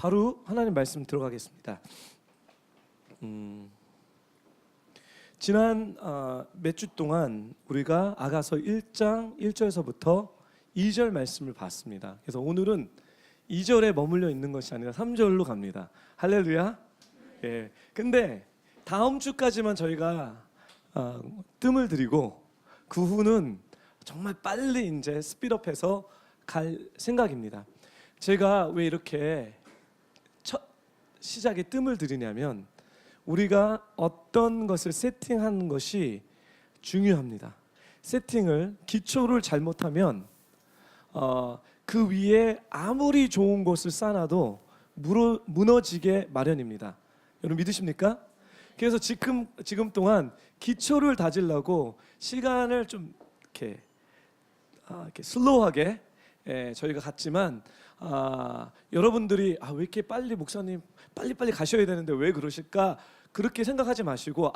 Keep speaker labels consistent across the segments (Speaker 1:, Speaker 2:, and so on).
Speaker 1: 바로 하나님 말씀 들어가겠습니다. 지난 몇 주 동안 우리가 아가서 1장 1절에서부터 2절 말씀을 봤습니다. 그래서 오늘은 2절에 머물러 있는 것이 아니라 3절로 갑니다. 할렐루야. 예. 근데 다음 주까지만 저희가 뜸을 들이고 그 후는 정말 빨리 이제 스피드업해서 갈 생각입니다. 제가 왜 이렇게 첫 시작에 뜸을 들이냐면 우리가 어떤 것을 세팅하는 것이 중요합니다. 세팅을 기초를 잘못하면 그 위에 아무리 좋은 것을 쌓아도 무너지게 마련입니다. 여러분 믿으십니까? 그래서 지금 동안 기초를 다지려고 시간을 좀 이렇게 슬로우하게 저희가 갔지만 여러분들이 왜 이렇게 빨리 목사님 빨리 가셔야 되는데 왜 그러실까? 그렇게 생각하지 마시고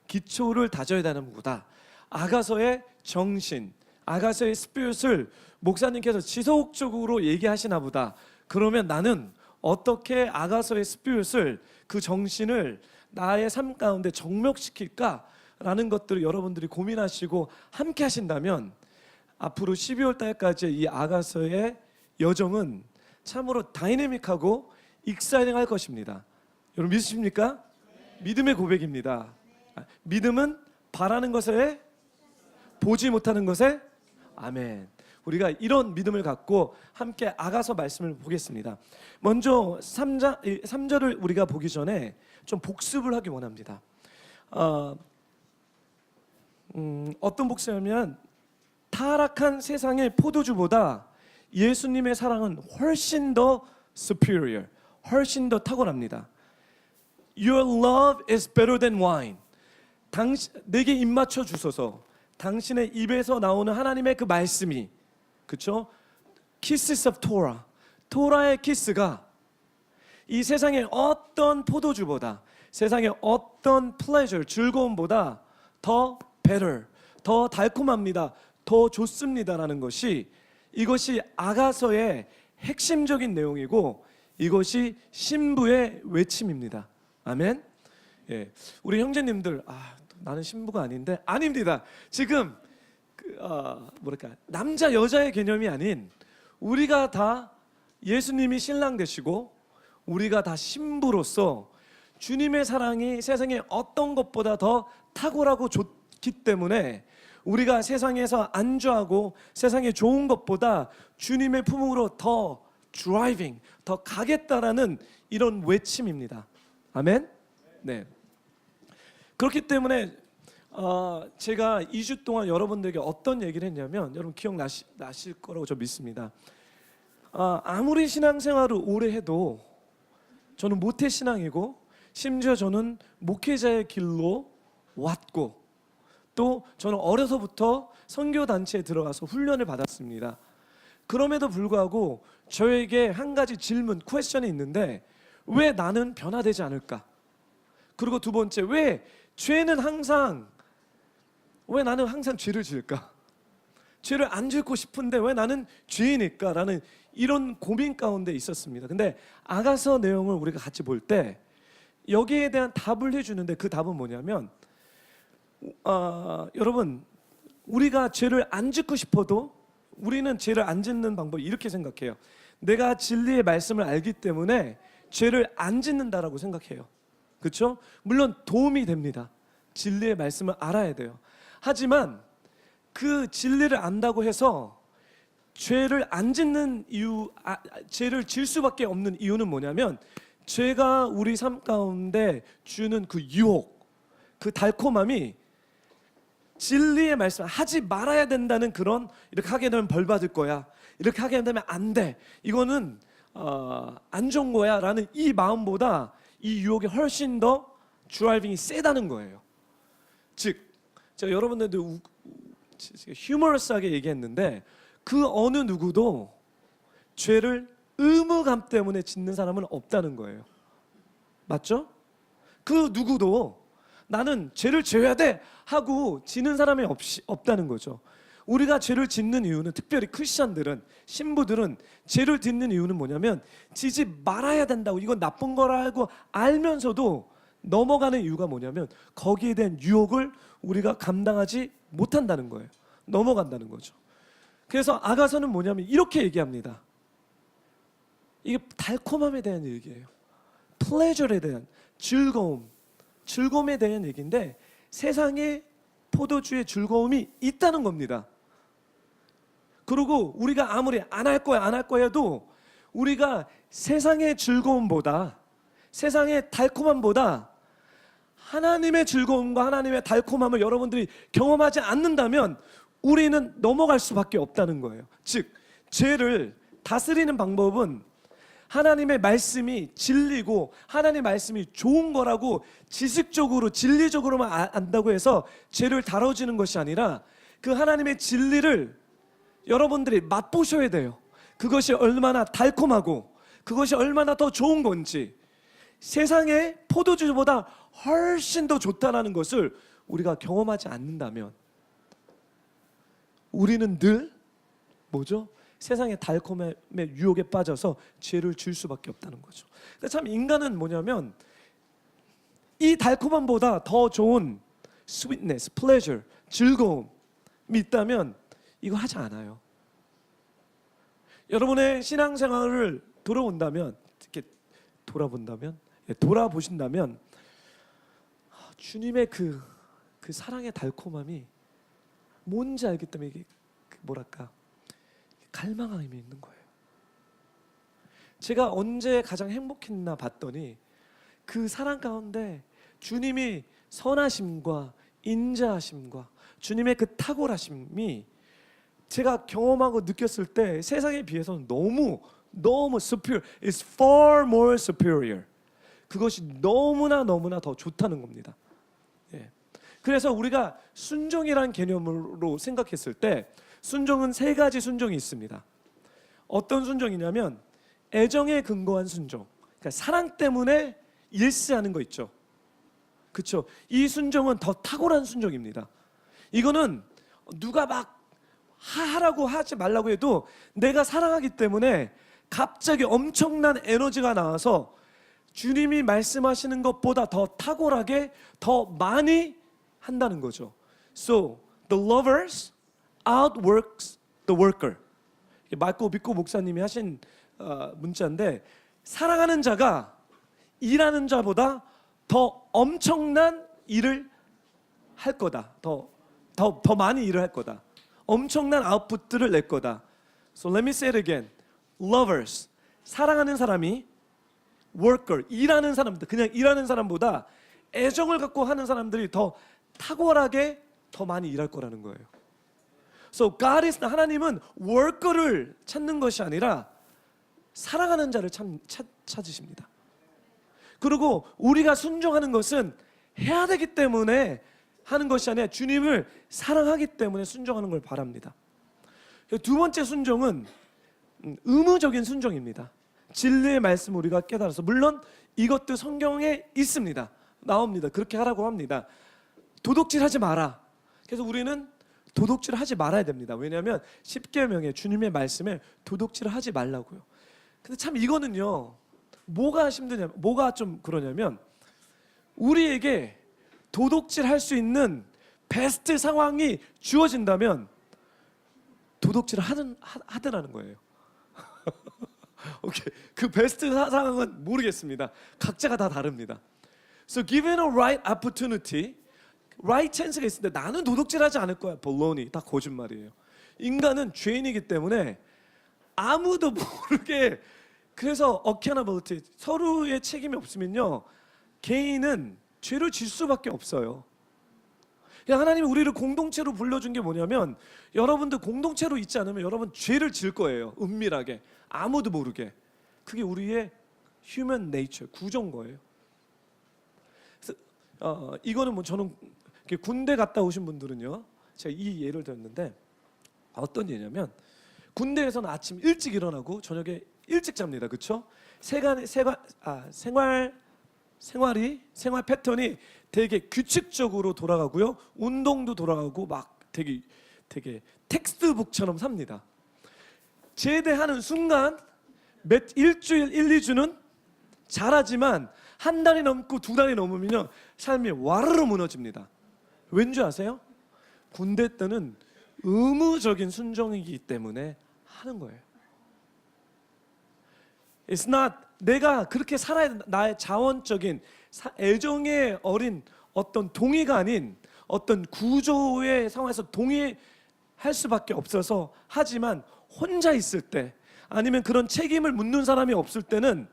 Speaker 1: 기초를 다져야 되는 거다. 아가서의 정신, 아가서의 스피릿을 목사님께서 지속적으로 얘기하시나 보다. 그러면 나는 어떻게 아가서의 스피릿을, 그 정신을 나의 삶 가운데 정목시킬까라는 것들을 여러분들이 고민하시고 함께 하신다면 앞으로 12월 달까지 이 아가서의 여정은 참으로 다이내믹하고 익사이딩할 것입니다. 여러분 믿으십니까? 믿음의 고백입니다. 믿음은 바라는 것에 보지 못하는 것에 아멘. 우리가 이런 믿음을 갖고 함께 아가서 말씀을 보겠습니다. 먼저 3절을 우리가 보기 전에 좀 복습을 하기 원합니다. 어떤 복습이냐면 타락한 세상의 포도주보다 예수님의 사랑은 훨씬 더 superior, 훨씬 더 탁월합니다. Your love is better than wine. 내게 입 맞춰 주소서. 당신의 입에서 나오는 하나님의 그 말씀이, 그렇죠? Kisses of Torah, 토라의 키스가 이 세상의 어떤 포도주보다, 세상의 어떤 pleasure, 즐거움보다 더 better, 더 달콤합니다, 더 좋습니다라는 것이, 이것이 아가서의 핵심적인 내용이고 이것이 신부의 외침입니다. 아멘. 예, 우리 형제님들 나는 신부가 아닌데, 아닙니다. 지금 남자 여자의 개념이 아닌 우리가 다 예수님이 신랑 되시고 우리가 다 신부로서 주님의 사랑이 세상의 어떤 것보다 더 탁월하고 좋기 때문에 우리가 세상에서 안주하고 세상에 좋은 것보다 주님의 품으로 더 드라이빙, 더 가겠다라는 이런 외침입니다. 아멘. 네. 그렇기 때문에 제가 2주 동안 여러분들에게 어떤 얘기를 했냐면, 여러분 기억나실 거라고 저 믿습니다. 아무리 신앙생활을 오래 해도 저는 모태신앙이고 심지어 저는 목회자의 길로 왔고 또 저는 어려서부터 선교단체에 들어가서 훈련을 받았습니다. 그럼에도 불구하고 저에게 한 가지 질문, 퀘스천이 있는데, 왜 나는 변화되지 않을까? 그리고 두 번째, 왜 나는 항상 죄를 지을까? 죄를 안 짓고 싶은데 왜 나는 죄인일까? 라는 이런 고민 가운데 있었습니다. 근데 아가서 내용을 우리가 같이 볼 때 여기에 대한 답을 해주는데, 그 답은 뭐냐면 여러분, 우리가 죄를 안 짓고 싶어도 우리는 죄를 안 짓는 방법을 이렇게 생각해요. 내가 진리의 말씀을 알기 때문에 죄를 안 짓는다라고 생각해요. 그렇죠? 물론 도움이 됩니다. 진리의 말씀을 알아야 돼요. 하지만 그 진리를 안다고 해서 죄를 안 짓는 이유, 죄를 질 수밖에 없는 이유는 뭐냐면, 죄가 우리 삶 가운데 주는 그 유혹, 그 달콤함이 진리의 말씀, 하지 말아야 된다는 그런, 이렇게 하게 되면 벌 받을 거야, 이렇게 하게 되면 안 돼, 이거는 안 좋은 거야 라는 이 마음보다 이 유혹이 훨씬 더 드라이빙이 세다는 거예요. 즉, 제가 여러분들도 휴머러스하게 얘기했는데, 그 어느 누구도 죄를 의무감 때문에 짓는 사람은 없다는 거예요. 맞죠? 그 누구도 나는 죄를 지어야 돼 하고 지는 사람이 없다는 거죠. 우리가 죄를 짓는 이유는, 특별히 크리스천들은, 신부들은 죄를 짓는 이유는 뭐냐면 지지 말아야 된다고, 이건 나쁜 거라고 알면서도 넘어가는 이유가 뭐냐면 거기에 대한 유혹을 우리가 감당하지 못한다는 거예요. 넘어간다는 거죠. 그래서 아가서는 뭐냐면 이렇게 얘기합니다. 이게 달콤함에 대한 얘기예요. 플레저에 대한 즐거움에 대한 얘기인데, 세상에 포도주의 즐거움이 있다는 겁니다. 그리고 우리가 아무리 안 할 거야 해도 우리가 세상의 즐거움보다, 세상의 달콤함보다 하나님의 즐거움과 하나님의 달콤함을 여러분들이 경험하지 않는다면 우리는 넘어갈 수밖에 없다는 거예요. 즉, 죄를 다스리는 방법은 하나님의 말씀이 진리고 하나님의 말씀이 좋은 거라고 지식적으로 진리적으로만 안다고 해서 죄를 다뤄지는 것이 아니라, 그 하나님의 진리를 여러분들이 맛보셔야 돼요. 그것이 얼마나 달콤하고 그것이 얼마나 더 좋은 건지, 세상의 포도주보다 훨씬 더 좋다라는 것을 우리가 경험하지 않는다면 우리는 늘 뭐죠? 세상의 달콤함의 유혹에 빠져서 죄를 지을 수밖에 없다는 거죠. 참 인간은 뭐냐면 이 달콤함보다 더 좋은 sweetness, pleasure, 즐거움이 있다면 이거 하지 않아요. 여러분의 신앙생활을 돌아본다면, 이렇게 돌아보신다면 주님의 그 사랑의 달콤함이 뭔지 알기 때문에 이게 뭐랄까, 갈망함이 있는 거예요. 제가 언제 가장 행복했나 봤더니 그 사랑 가운데 주님이 선하심과 인자하심과 주님의 그 탁월하심이 제가 경험하고 느꼈을 때 세상에 비해서는 너무 superior, it's far more superior. 그것이 너무나 더 좋다는 겁니다. 예. 그래서 우리가 순종이라는 개념으로 생각했을 때 순종은 세 가지 순종이 있습니다. 어떤 순종이냐면 애정에 근거한 순종, 그러니까 사랑 때문에 일스하는 거 있죠. 그렇죠? 이 순종은 더 탁월한 순종입니다. 이거는 누가 막 하라고 하지 말라고 해도 내가 사랑하기 때문에 갑자기 엄청난 에너지가 나와서 주님이 말씀하시는 것보다 더 탁월하게 더 많이 한다는 거죠. So the lovers outworks the worker. 맑고 믿고 목사님이 하신 문자인데, 사랑하는 자가 일하는 자보다 더 엄청난 일을 할 거다. 더 많이 일을 할 거다. 엄청난 아웃풋들을 낼 거다. So let me say it again. Lovers, 사랑하는 사람이 worker, 일하는 사람들, 그냥 일하는 사람보다 애정을 갖고 하는 사람들이 더 탁월하게 더 많이 일할 거라는 거예요. So God is, 하나님은 worker를 찾는 것이 아니라 사랑하는 자를 찾으십니다. 그리고 우리가 순종하는 것은 해야 되기 때문에 하는 것이 아니라 주님을 사랑하기 때문에 순종하는 걸 바랍니다. 두 번째 순종은 의무적인 순종입니다. 진리의 말씀을 우리가 깨달아서, 물론 이것도 성경에 있습니다. 나옵니다. 그렇게 하라고 합니다. 도둑질하지 마라. 그래서 우리는 도둑질을 하지 말아야 됩니다. 왜냐하면 10계명에 주님의 말씀에 도둑질을 하지 말라고요. 근데 참 이거는요, 뭐가 힘드냐면, 뭐가 좀 그러냐면, 우리에게 도둑질 할 수 있는 베스트 상황이 주어진다면 도둑질을 하더라는 거예요. 오케이. 그 베스트 상황은 모르겠습니다. 각자가 다 다릅니다. So given a right opportunity, right chance가 있을 때 나는 도둑질하지 않을 거야. baloney, 다 거짓말이에요. 인간은 죄인이기 때문에 아무도 모르게, 그래서 accountability, 서로의 책임이 없으면요, 개인은 죄를 질 수밖에 없어요. 하나님이 우리를 공동체로 불러준 게 뭐냐면, 여러분들 공동체로 있지 않으면 여러분 죄를 질 거예요. 은밀하게, 아무도 모르게. 그게 우리의 human nature, 구조인 거예요. 그래서 이거는 뭐 저는 군대 갔다 오신 분들은요, 제가 이 예를 들었는데, 어떤 예냐면 군대에서는 아침 일찍 일어나고 저녁에 일찍 잡니다. 그렇죠? 생활 패턴이 되게 규칙적으로 돌아가고요. 운동도 돌아가고 막 되게 되게 텍스트북처럼 삽니다. 제대하는 순간 일주일, 1, 2주는 잘하지만 한 달이 넘고 두 달이 넘으면요 삶이 와르르 무너집니다. 왠지 아세요? 군대 때는 의무적인 순종이기 때문에 하는 거예요. It's not 내가 그렇게 살아야 된다. 나의 자원적인 애정에 어린 어떤 동의가 아닌 어떤 구조의 상황에서 동의할 수밖에 없어서 하지만 혼자 있을 때 아니면 그런 책임을 묻는 사람이 없을 때는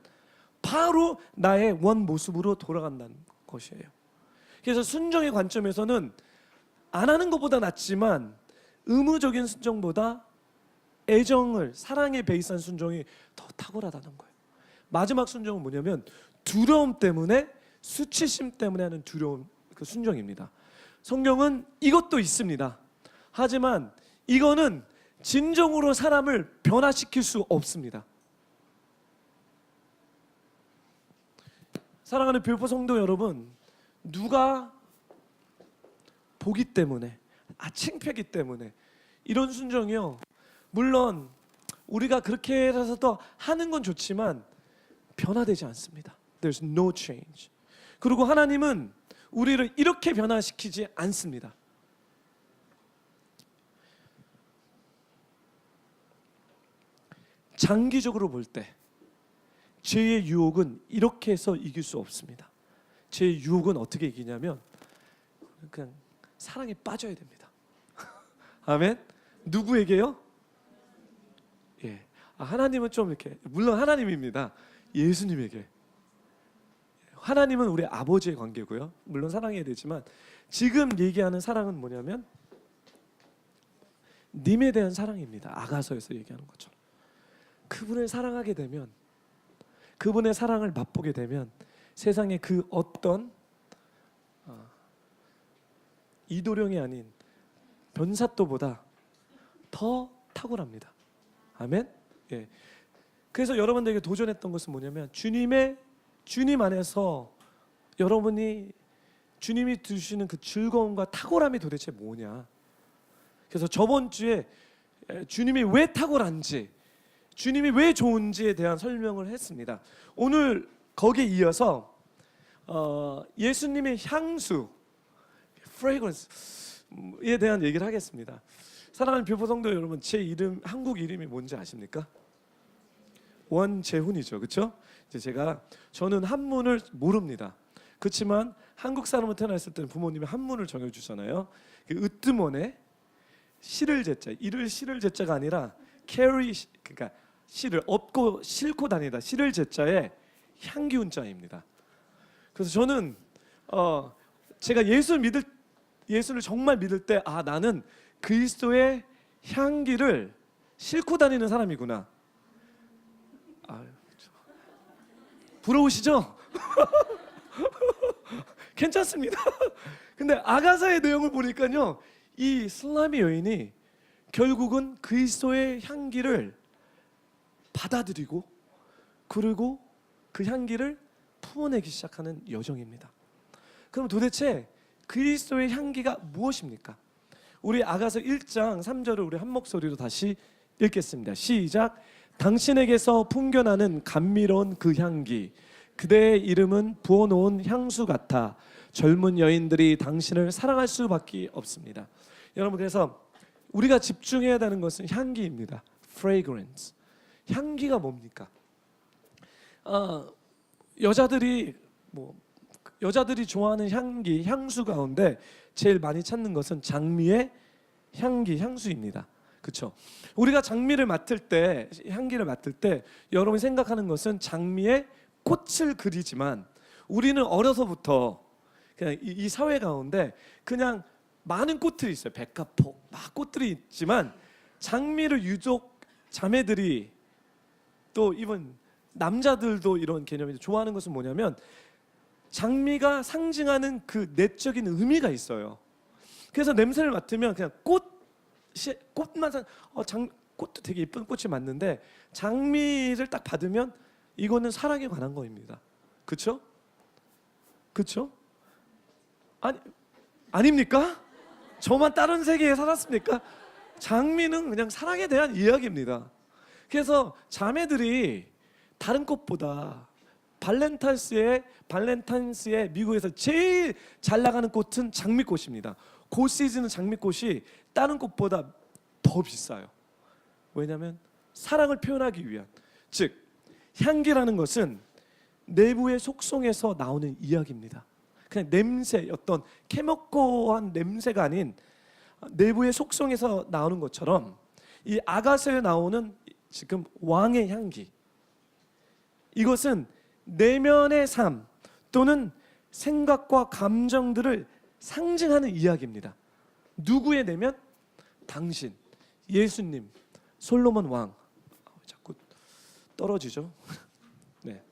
Speaker 1: 바로 나의 원 모습으로 돌아간다는 것이에요. 그래서 순종의 관점에서는 안 하는 것보다 낫지만 의무적인 순종보다 애정을 사랑에 베이스한 순종이 더 탁월하다는 거예요. 마지막 순종은 뭐냐면 두려움 때문에 수치심 때문에 하는 두려움 그 순종입니다. 성경은 이것도 있습니다. 하지만 이거는 진정으로 사람을 변화시킬 수 없습니다. 사랑하는 뷰포 성도 여러분, 누가 보기 때문에 창피하기 때문에 이런 순종이요 물론 우리가 그렇게 해서도 하는 건 좋지만 변화되지 않습니다. There's no change. 그리고 하나님은 우리를 이렇게 변화시키지 않습니다. 장기적으로 볼 때 죄의 유혹은 이렇게 해서 이길 수 없습니다. 죄의 유혹은 어떻게 이기냐면 그냥 사랑에 빠져야 됩니다. 아멘. 누구에게요? 예. 하나님은 좀 이렇게 물론 하나님입니다. 예수님에게. 하나님은 우리 아버지의 관계고요. 물론 사랑해야 되지만 지금 얘기하는 사랑은 뭐냐면 님에 대한 사랑입니다. 아가서에서 얘기하는 것처럼. 그분을 사랑하게 되면 그분의 사랑을 맛보게 되면 세상에 그 어떤 이도령이 아닌 변사또보다 더 탁월합니다. 아멘. 예. 그래서 여러분들에게 도전했던 것은 뭐냐면 주님 안에서 여러분이 주님이 주시는 그 즐거움과 탁월함이 도대체 뭐냐. 그래서 저번 주에 주님이 왜 탁월한지, 주님이 왜 좋은지에 대한 설명을 했습니다. 오늘 거기에 이어서 예수님의 향수, fragrance에 대한 얘기를 하겠습니다. 사랑하는 뷰포 성도 여러분, 제 이름 한국 이름이 뭔지 아십니까? 원재훈이죠, 그렇죠? 저는 한문을 모릅니다. 그렇지만 한국 사람으로 태어났을 때는 부모님이 한문을 정해주잖아요. 그 으뜸원에 실을 제자, 이를 실을 제자가 아니라 carry, 그러니까 실을 업고 싣고 다니다 실을 제자에 향기 운자입니다. 그래서 저는 제가 예수를 정말 믿을 때 나는 그리스도의 향기를 싣고 다니는 사람이구나. 부러우시죠? 괜찮습니다. 근데 아가사의 내용을 보니까요, 이 슬라미 여인이 결국은 그리스도의 향기를 받아들이고 그리고 그 향기를 품어내기 시작하는 여정입니다. 그럼 도대체 그리스도의 향기가 무엇입니까? 우리 아가서 1장 3절을 우리 한 목소리로 다시 읽겠습니다. 시작. 당신에게서 풍겨나는 감미로운 그 향기, 그대의 이름은 부어놓은 향수 같아 젊은 여인들이 당신을 사랑할 수밖에 없습니다. 여러분, 그래서 우리가 집중해야 되는 것은 향기입니다. fragrance. 향기가 뭡니까? 여자들이 좋아하는 향수 가운데 제일 많이 찾는 것은 장미의 향수입니다. 그렇죠? 우리가 장미를 맡을 때, 향기를 맡을 때 여러분이 생각하는 것은 장미의 꽃을 그리지만 우리는 어려서부터 그냥 이 사회 가운데 그냥 많은 꽃들이 있어요. 백합폭 막 꽃들이 있지만 장미를 유독 자매들이 또 이번 남자들도 이런 개념이 좋아하는 것은 뭐냐면 장미가 상징하는 그 내적인 의미가 있어요. 그래서 냄새를 맡으면 그냥 꽃만 꽃도 되게 예쁜 꽃이 맞는데 장미를 딱 받으면 이거는 사랑에 관한 거입니다. 그렇죠? 그렇죠? 아닙니까? 저만 다른 세계에 살았습니까? 장미는 그냥 사랑에 대한 이야기입니다. 그래서 자매들이 다른 꽃보다 발렌타인스에 미국에서 제일 잘 나가는 꽃은 장미꽃입니다. 그 시즌은 장미꽃이 다른 꽃보다 더 비싸요. 왜냐하면 사랑을 표현하기 위한, 즉 향기라는 것은 내부의 속성에서 나오는 이야기입니다. 그냥 냄새, 어떤 캐먹고한 냄새가 아닌 내부의 속성에서 나오는 것처럼 이 아가서에 나오는 지금 왕의 향기, 이것은 내면의 삶 또는 생각과 감정들을 상징하는 이야기입니다. 누구의 내면? 당신, 예수님, 솔로몬 왕. 자꾸 떨어지죠. 네.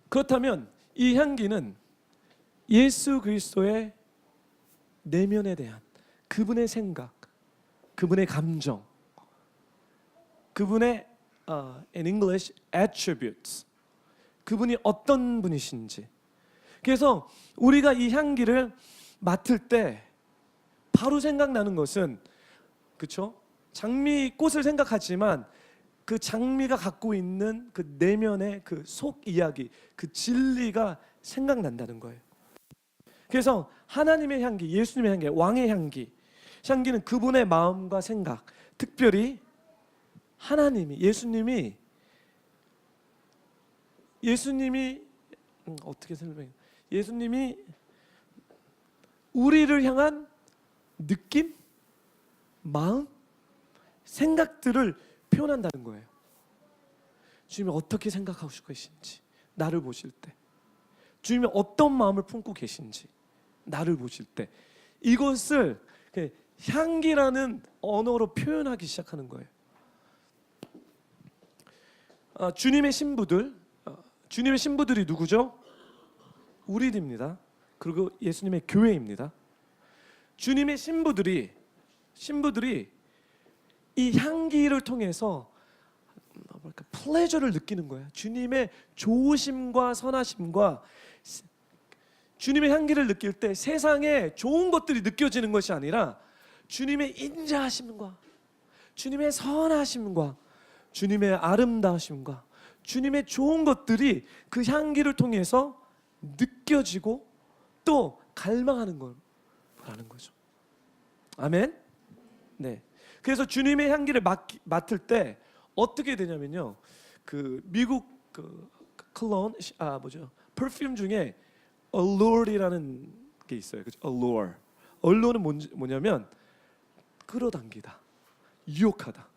Speaker 1: 그렇다면 이 향기는 예수 그리스도의 내면에 대한 그분의 생각, 그분의 감정, 그분의 in English attributes, 그분이 어떤 분이신지. 그래서 우리가 이 향기를 맡을 때 바로 생각나는 것은, 그렇죠? 장미꽃을 생각하지만 그 장미가 갖고 있는 그 내면의 그 속 이야기, 그 진리가 생각난다는 거예요. 그래서 하나님의 향기, 예수님의 향기, 왕의 향기, 향기는 그분의 마음과 생각, 특별히 하나님이, 예수님이 어떻게 설명해요? 예수님이 우리를 향한 느낌, 마음, 생각들을 표현한다는 거예요. 주님이 어떻게 생각하고 계신지, 나를 보실 때 주님이 어떤 마음을 품고 계신지, 나를 보실 때 이것을 향기라는 언어로 표현하기 시작하는 거예요. 주님의 신부들이 누구죠? 우리들입니다. 그리고 예수님의 교회입니다. 주님의 신부들이 이 향기를 통해서 플레저를 느끼는 거예요. 주님의 좋으심과 선하심과 주님의 향기를 느낄 때 세상에 좋은 것들이 느껴지는 것이 아니라 주님의 인자하심과 주님의 선하심과 주님의 아름다우심과 주님의 좋은 것들이 그 향기를 통해서 느껴지고 또 갈망하는 거라는 거죠. 아멘. 네. 그래서 주님의 향기를 맡을 때 어떻게 되냐면요. 그 미국 콜론 퍼퓸 중에 allure이라는 게 있어요. 그죠? allure는 뭐냐면 끌어당기다, 유혹하다.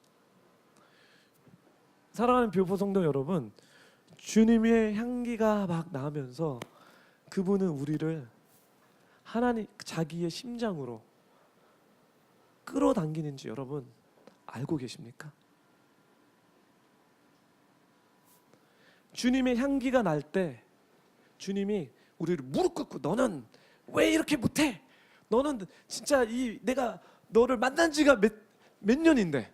Speaker 1: 사랑하는 뷰포 성도 여러분, 주님의 향기가 막 나면서 그분은 우리를 하나님 자기의 심장으로 끌어당기는지 여러분 알고 계십니까? 주님의 향기가 날 때 주님이 우리를 무릎 꿇고 너는 왜 이렇게 못해? 너는 진짜 내가 너를 만난 지가 몇 년인데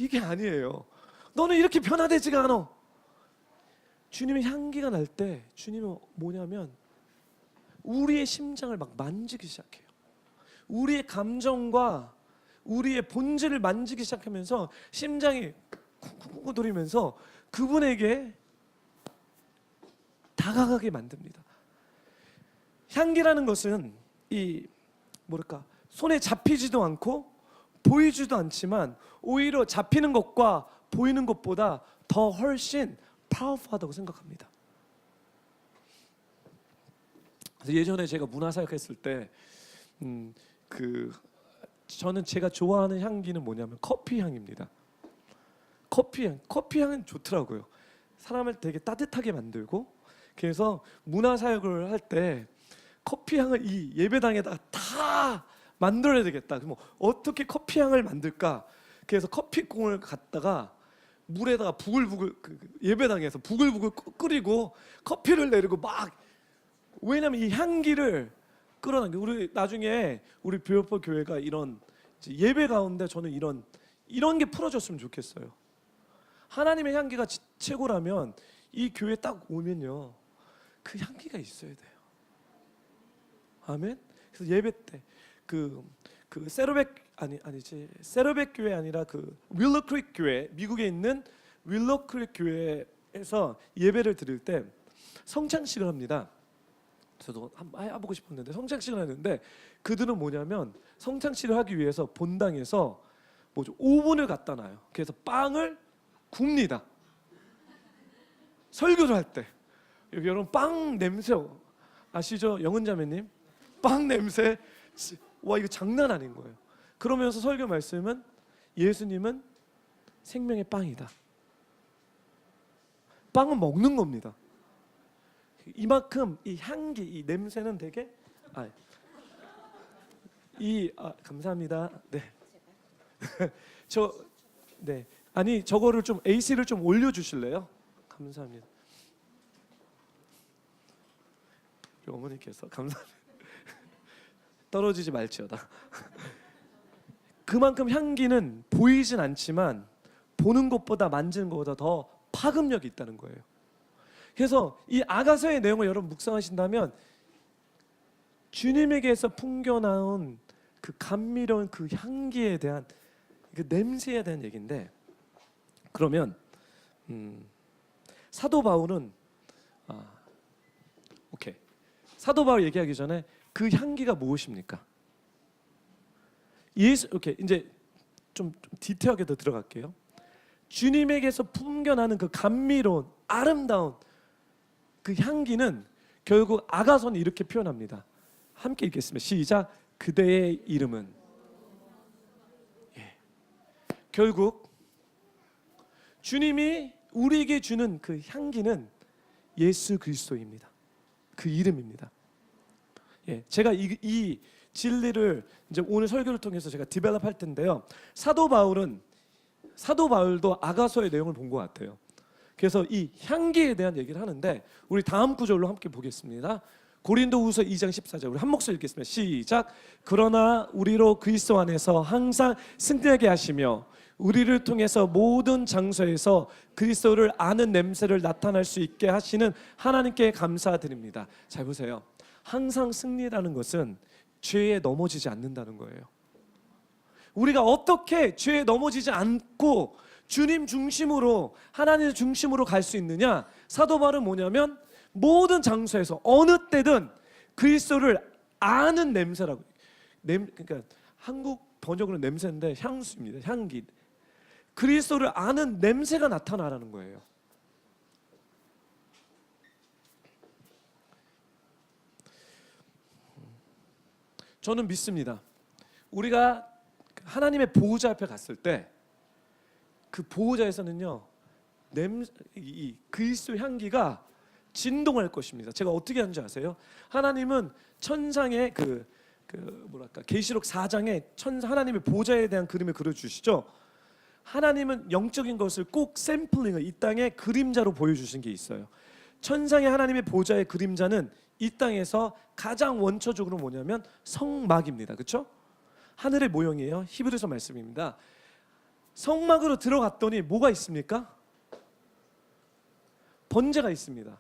Speaker 1: 이게 아니에요. 너는 이렇게 변화되지가 않아. 주님의 향기가 날 때 주님은 뭐냐면 우리의 심장을 막 만지기 시작해요. 우리의 감정과 우리의 본질을 만지기 시작하면서 심장이 쿵쿵쿵 돌리면서 그분에게 다가가게 만듭니다. 향기라는 것은 손에 잡히지도 않고 보이지도 않지만 오히려 잡히는 것과 보이는 것보다 더 훨씬 파워풀하다고 생각합니다. 그래서 예전에 제가 문화사역했을 때 저는 제가 좋아하는 향기는 뭐냐면 커피 향입니다. 커피 향은 좋더라고요. 사람을 되게 따뜻하게 만들고, 그래서 문화사역을 할 때 커피 향을 이 예배당에다가 다 만들어야 되겠다. 그럼 어떻게 커피 향을 만들까? 그래서 커피콩을 갖다가 물에다가 부글부글 예배당에서 부글부글 끓이고 커피를 내리고 막, 왜냐면 이 향기를 끌어당겨. 우리 나중에 우리 뷰어포 교회가 이런 예배 가운데 저는 이런 게 풀어졌으면 좋겠어요. 하나님의 향기가 최고라면 이 교회 딱 오면요 그 향기가 있어야 돼요. 아멘. 그래서 예배 때 그 세로백 아니지 세러백 교회 아니라 그 윌로크릭 교회, 미국에 있는 윌로크릭 교회에서 예배를 드릴 때 성찬식을 합니다. 저도 한번 해보고 싶었는데 성찬식을 하는데 그들은 뭐냐면 성찬식을 하기 위해서 본당에서 뭐죠 오븐을 갖다 놔요. 그래서 빵을 굽니다. 설교를 할 때 여러분 빵 냄새 아시죠? 영은자매님 빵 냄새 와 이거 장난 아닌 거예요. 그러면서 설교 말씀은 예수님은 생명의 빵이다. 빵은 먹는 겁니다. 이만큼 이 향기, 이 냄새는 되게 감사합니다. 네. 아니 저거를 좀 AC를 좀 올려 주실래요? 감사합니다. 우리 어머니께서 감사합니다. 떨어지지 말지어다. 그만큼 향기는 보이진 않지만 보는 것보다 만지는 것보다 더 파급력이 있다는 거예요. 그래서 이 아가서의 내용을 여러분 묵상하신다면 주님에게서 풍겨나온 그 감미로운 그 향기에 대한 그 냄새에 대한 얘기인데 그러면 사도 바울은 사도 바울 얘기하기 전에 그 향기가 무엇입니까? 이제 좀 디테일하게 더 들어갈게요. 주님에게서 풍겨나는 그 감미로운 아름다운 그 향기는 결국 아가서는 이렇게 표현합니다. 함께 읽겠습니다. 시작. 그대의 이름은 결국 주님이 우리에게 주는 그 향기는 예수 그리스도입니다. 그 이름입니다. 제가 이 진리를 이제 오늘 설교를 통해서 제가 디벨롭할 텐데요. 사도 바울도 아가서의 내용을 본 것 같아요. 그래서 이 향기에 대한 얘기를 하는데 우리 다음 구절로 함께 보겠습니다. 고린도후서 2장 14절 우리 한 목소리 읽겠습니다. 시작. 그러나 우리로 그리스도 안에서 항상 승리하게 하시며 우리를 통해서 모든 장소에서 그리스도를 아는 냄새를 나타낼 수 있게 하시는 하나님께 감사드립니다. 잘 보세요. 항상 승리라는 것은 죄에 넘어지지 않는다는 거예요. 우리가 어떻게 죄에 넘어지지 않고 주님 중심으로 하나님 중심으로 갈 수 있느냐? 사도 바울은 뭐냐면 모든 장소에서 어느 때든 그리스도를 아는 냄새라고. 그러니까 한국 번역으로 냄새인데 향수입니다. 향기. 그리스도를 아는 냄새가 나타나라는 거예요. 저는 믿습니다. 우리가 하나님의 보호자 앞에 갔을 때 그 보호자에서는요 이 그리스도 향기가 진동할 것입니다. 제가 어떻게 하는지 아세요? 하나님은 천상의 계시록 4장에 하나님의 보호자에 대한 그림을 그려주시죠. 하나님은 영적인 것을 꼭 샘플링을 이 땅에 그림자로 보여주신 게 있어요. 천상의 하나님의 보호자의 그림자는 이 땅에서 가장 원초적으로 뭐냐면 성막입니다. 그렇죠? 하늘의 모형이에요. 히브리서 말씀입니다. 성막으로 들어갔더니 뭐가 있습니까? 번제가 있습니다.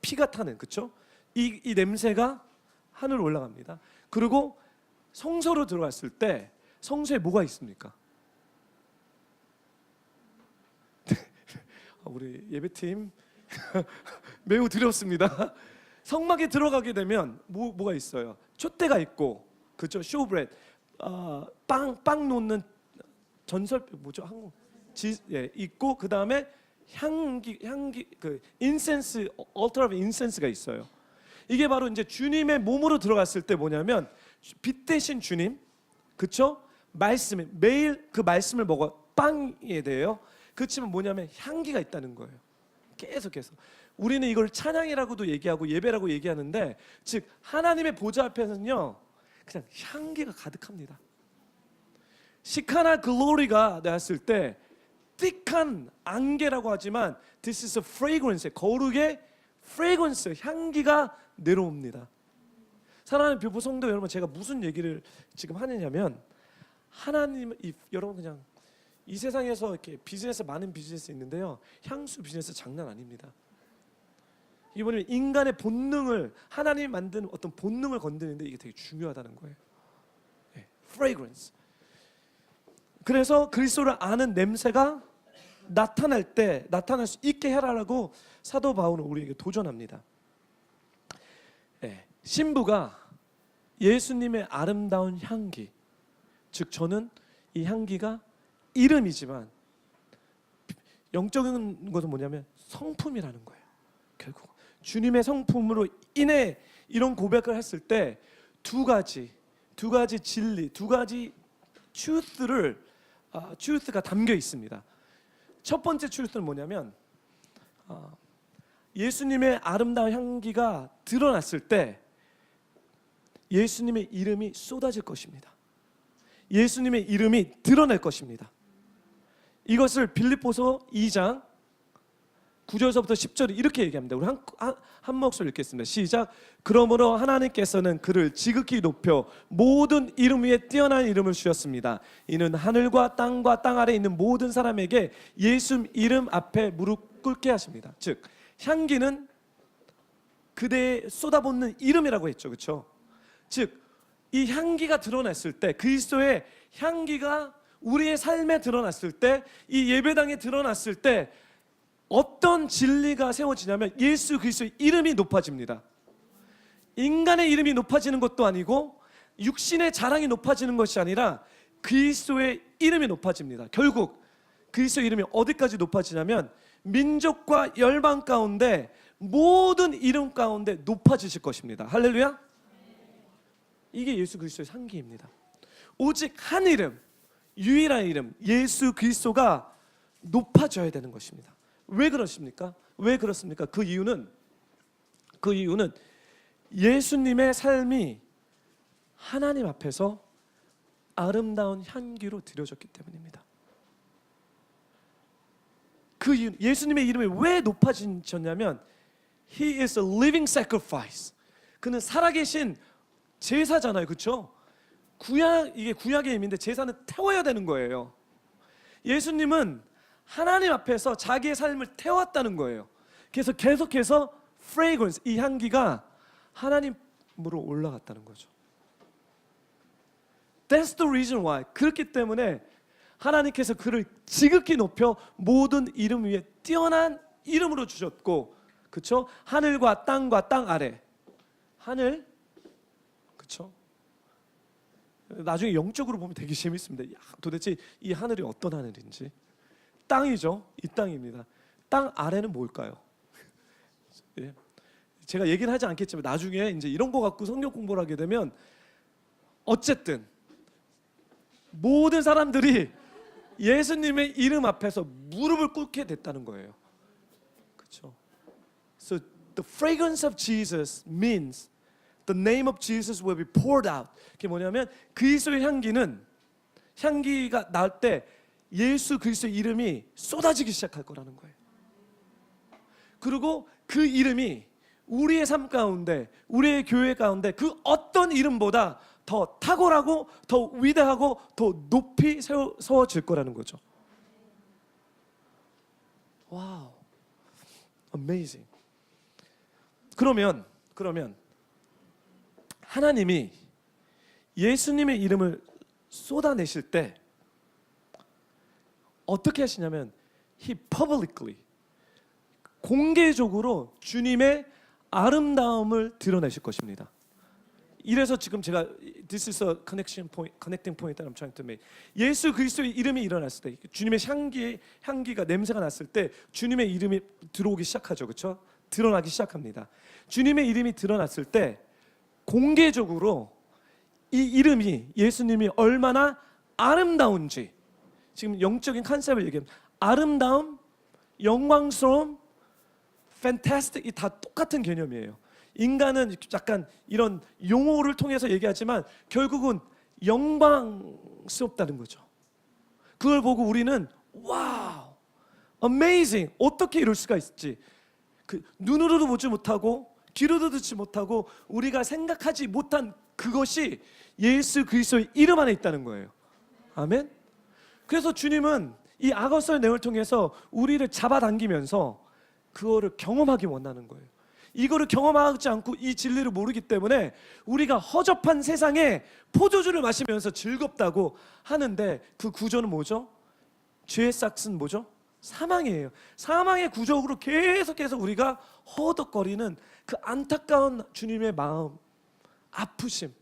Speaker 1: 피가 타는, 그렇죠? 이 냄새가 하늘로 올라갑니다. 그리고 성소로 들어갔을 때 성소에 뭐가 있습니까? 우리 예배팀 매우 두렵습니다. 성막에 들어가게 되면 뭐가 있어요? 촛대가 있고, 그렇죠? 쇼브레드, 빵 놓는 전설 뭐죠? 한국 있고 그 다음에 향기 그 인센스 altar of incense가 있어요. 이게 바로 이제 주님의 몸으로 들어갔을 때 뭐냐면 빛 대신 주님, 그렇죠? 말씀에 매일 그 말씀을 먹어 빵에 대해요. 그렇지만 뭐냐면 향기가 있다는 거예요. 계속해서 우리는 이걸 찬양이라고도 얘기하고 예배라고 얘기하는데 즉 하나님의 보좌 앞에서는요 그냥 향기가 가득합니다. 시카나 글로리가 나왔을 때 띡한 안개라고 하지만 this is a fragrance, 거룩의 fragrance, 향기가 내려옵니다. 사랑하는 교포 성도 여러분, 제가 무슨 얘기를 지금 하느냐면 하나님, 여러분 그냥 이 세상에서 이렇게 비즈니스 많은 비즈니스 있는데요, 향수 비즈니스 장난 아닙니다. 이번에 인간의 본능을 하나님이 만든 어떤 본능을 건드리는데 이게 되게 중요하다는 거예요. fragrance. 그래서 그리스도를 아는 냄새가 나타날 수 있게 해라라고 사도 바울은 우리에게 도전합니다. 네, 신부가 예수님의 아름다운 향기, 즉 저는 이 향기가 이름이지만 영적인 것은 뭐냐면 성품이라는 거예요. 결국 주님의 성품으로 인해 이런 고백을 했을 때 두 가지 진리, 두 가지 truth가 담겨 있습니다. 첫 번째 truth는 뭐냐면 예수님의 아름다운 향기가 드러났을 때 예수님의 이름이 쏟아질 것입니다. 예수님의 이름이 드러날 것입니다. 이것을 빌립보서 2장 9절서부터 10절이 이렇게 얘기합니다. 우리 한 목소리 읽겠습니다. 시작. 그러므로 하나님께서는 그를 지극히 높여 모든 이름 위에 뛰어난 이름을 주셨습니다. 이는 하늘과 땅 아래에 있는 모든 사람에게 예수 이름 앞에 무릎 꿇게 하십니다. 즉 향기는 그대에 쏟아붓는 이름이라고 했죠. 그렇죠? 즉 이 향기가 드러났을 때, 그리스도의 향기가 우리의 삶에 드러났을 때, 이 예배당에 드러났을 때 어떤 진리가 세워지냐면 예수 그리스도의 이름이 높아집니다. 인간의 이름이 높아지는 것도 아니고 육신의 자랑이 높아지는 것이 아니라 그리스도의 이름이 높아집니다. 결국 그리스도의 이름이 어디까지 높아지냐면 민족과 열방 가운데 모든 이름 가운데 높아지실 것입니다. 할렐루야. 이게 예수 그리스도의 향기입니다. 오직 한 이름, 유일한 이름 예수 그리스도가 높아져야 되는 것입니다. 왜 그렇습니까? 왜 그렇습니까? 그 이유는 예수님의 삶이 하나님 앞에서 아름다운 향기로 드려졌기 때문입니다. 그 이유, 예수님의 이름이 왜 높아지셨냐면 He is a living sacrifice. 그는 살아계신 제사잖아요, 그렇죠? 이게 구약의 의미인데 제사는 태워야 되는 거예요. 예수님은 하나님 앞에서 자기의 삶을 태웠다는 거예요. 그래서 계속해서 fragrance, 이 향기가 하나님으로 올라갔다는 거죠. That's the reason why. 그렇기 때문에 하나님께서 그를 지극히 높여 모든 이름 위에 뛰어난 이름으로 주셨고, 그렇죠? 하늘과 땅 아래. 하늘, 그렇죠? 나중에 영적으로 보면 되게 재밌습니다. 도대체 이 하늘이 어떤 하늘인지. 땅이죠. 이 땅입니다. 땅 아래는 뭘까요? 예. 제가 얘기는 하지 않겠지만 나중에 이제 이런 거 갖고 성경 공부를 하게 되면 어쨌든 모든 사람들이 예수님의 이름 앞에서 무릎을 꿇게 됐다는 거예요. 그렇죠? So the fragrance of Jesus means the name of Jesus will be poured out. 그게 뭐냐면 그리스도의 향기가 날 때 예수 그리스도의 이름이 쏟아지기 시작할 거라는 거예요. 그리고 그 이름이 우리의 삶 가운데, 우리의 교회 가운데 그 어떤 이름보다 더 탁월하고 더 위대하고 더 높이 세워질 거라는 거죠. 와우, amazing. 그러면 하나님이 예수님의 이름을 쏟아내실 때 어떻게 하시냐면 He publicly, 공개적으로 주님의 아름다움을 드러내실 것입니다. 이래서 지금 제가 This is a connecting point that I'm trying to make. 예수 그리스도의 이름이 일어났을 때, 주님의 향기가 냄새가 났을 때 주님의 이름이 들어오기 시작하죠, 그렇죠? 드러나기 시작합니다. 주님의 이름이 드러났을 때 공개적으로 이 이름이 예수님이 얼마나 아름다운지, 지금 영적인 컨셉을 얘기합니다. 아름다움, 영광스러움, fantastic, 이 다 똑같은 개념이에요. 인간은 약간 이런 용어를 통해서 얘기하지만 결국은 영광스럽다는 거죠. 그걸 보고 우리는 와우, amazing, 어떻게 이럴 수가 있지? 그 눈으로도 보지 못하고 귀로도 듣지 못하고 우리가 생각하지 못한 그것이 예수 그리스도의 이름 안에 있다는 거예요. 아멘. 그래서 주님은 이 아가서의 내용을 통해서 우리를 잡아당기면서 그거를 경험하기 원하는 거예요. 이거를 경험하지 않고 이 진리를 모르기 때문에 우리가 허접한 세상에 포도주를 마시면서 즐겁다고 하는데 그 구조는 뭐죠? 죄의 싹은 뭐죠? 사망이에요. 사망의 구조로 계속해서 우리가 허덕거리는 그 안타까운 주님의 마음, 아프심,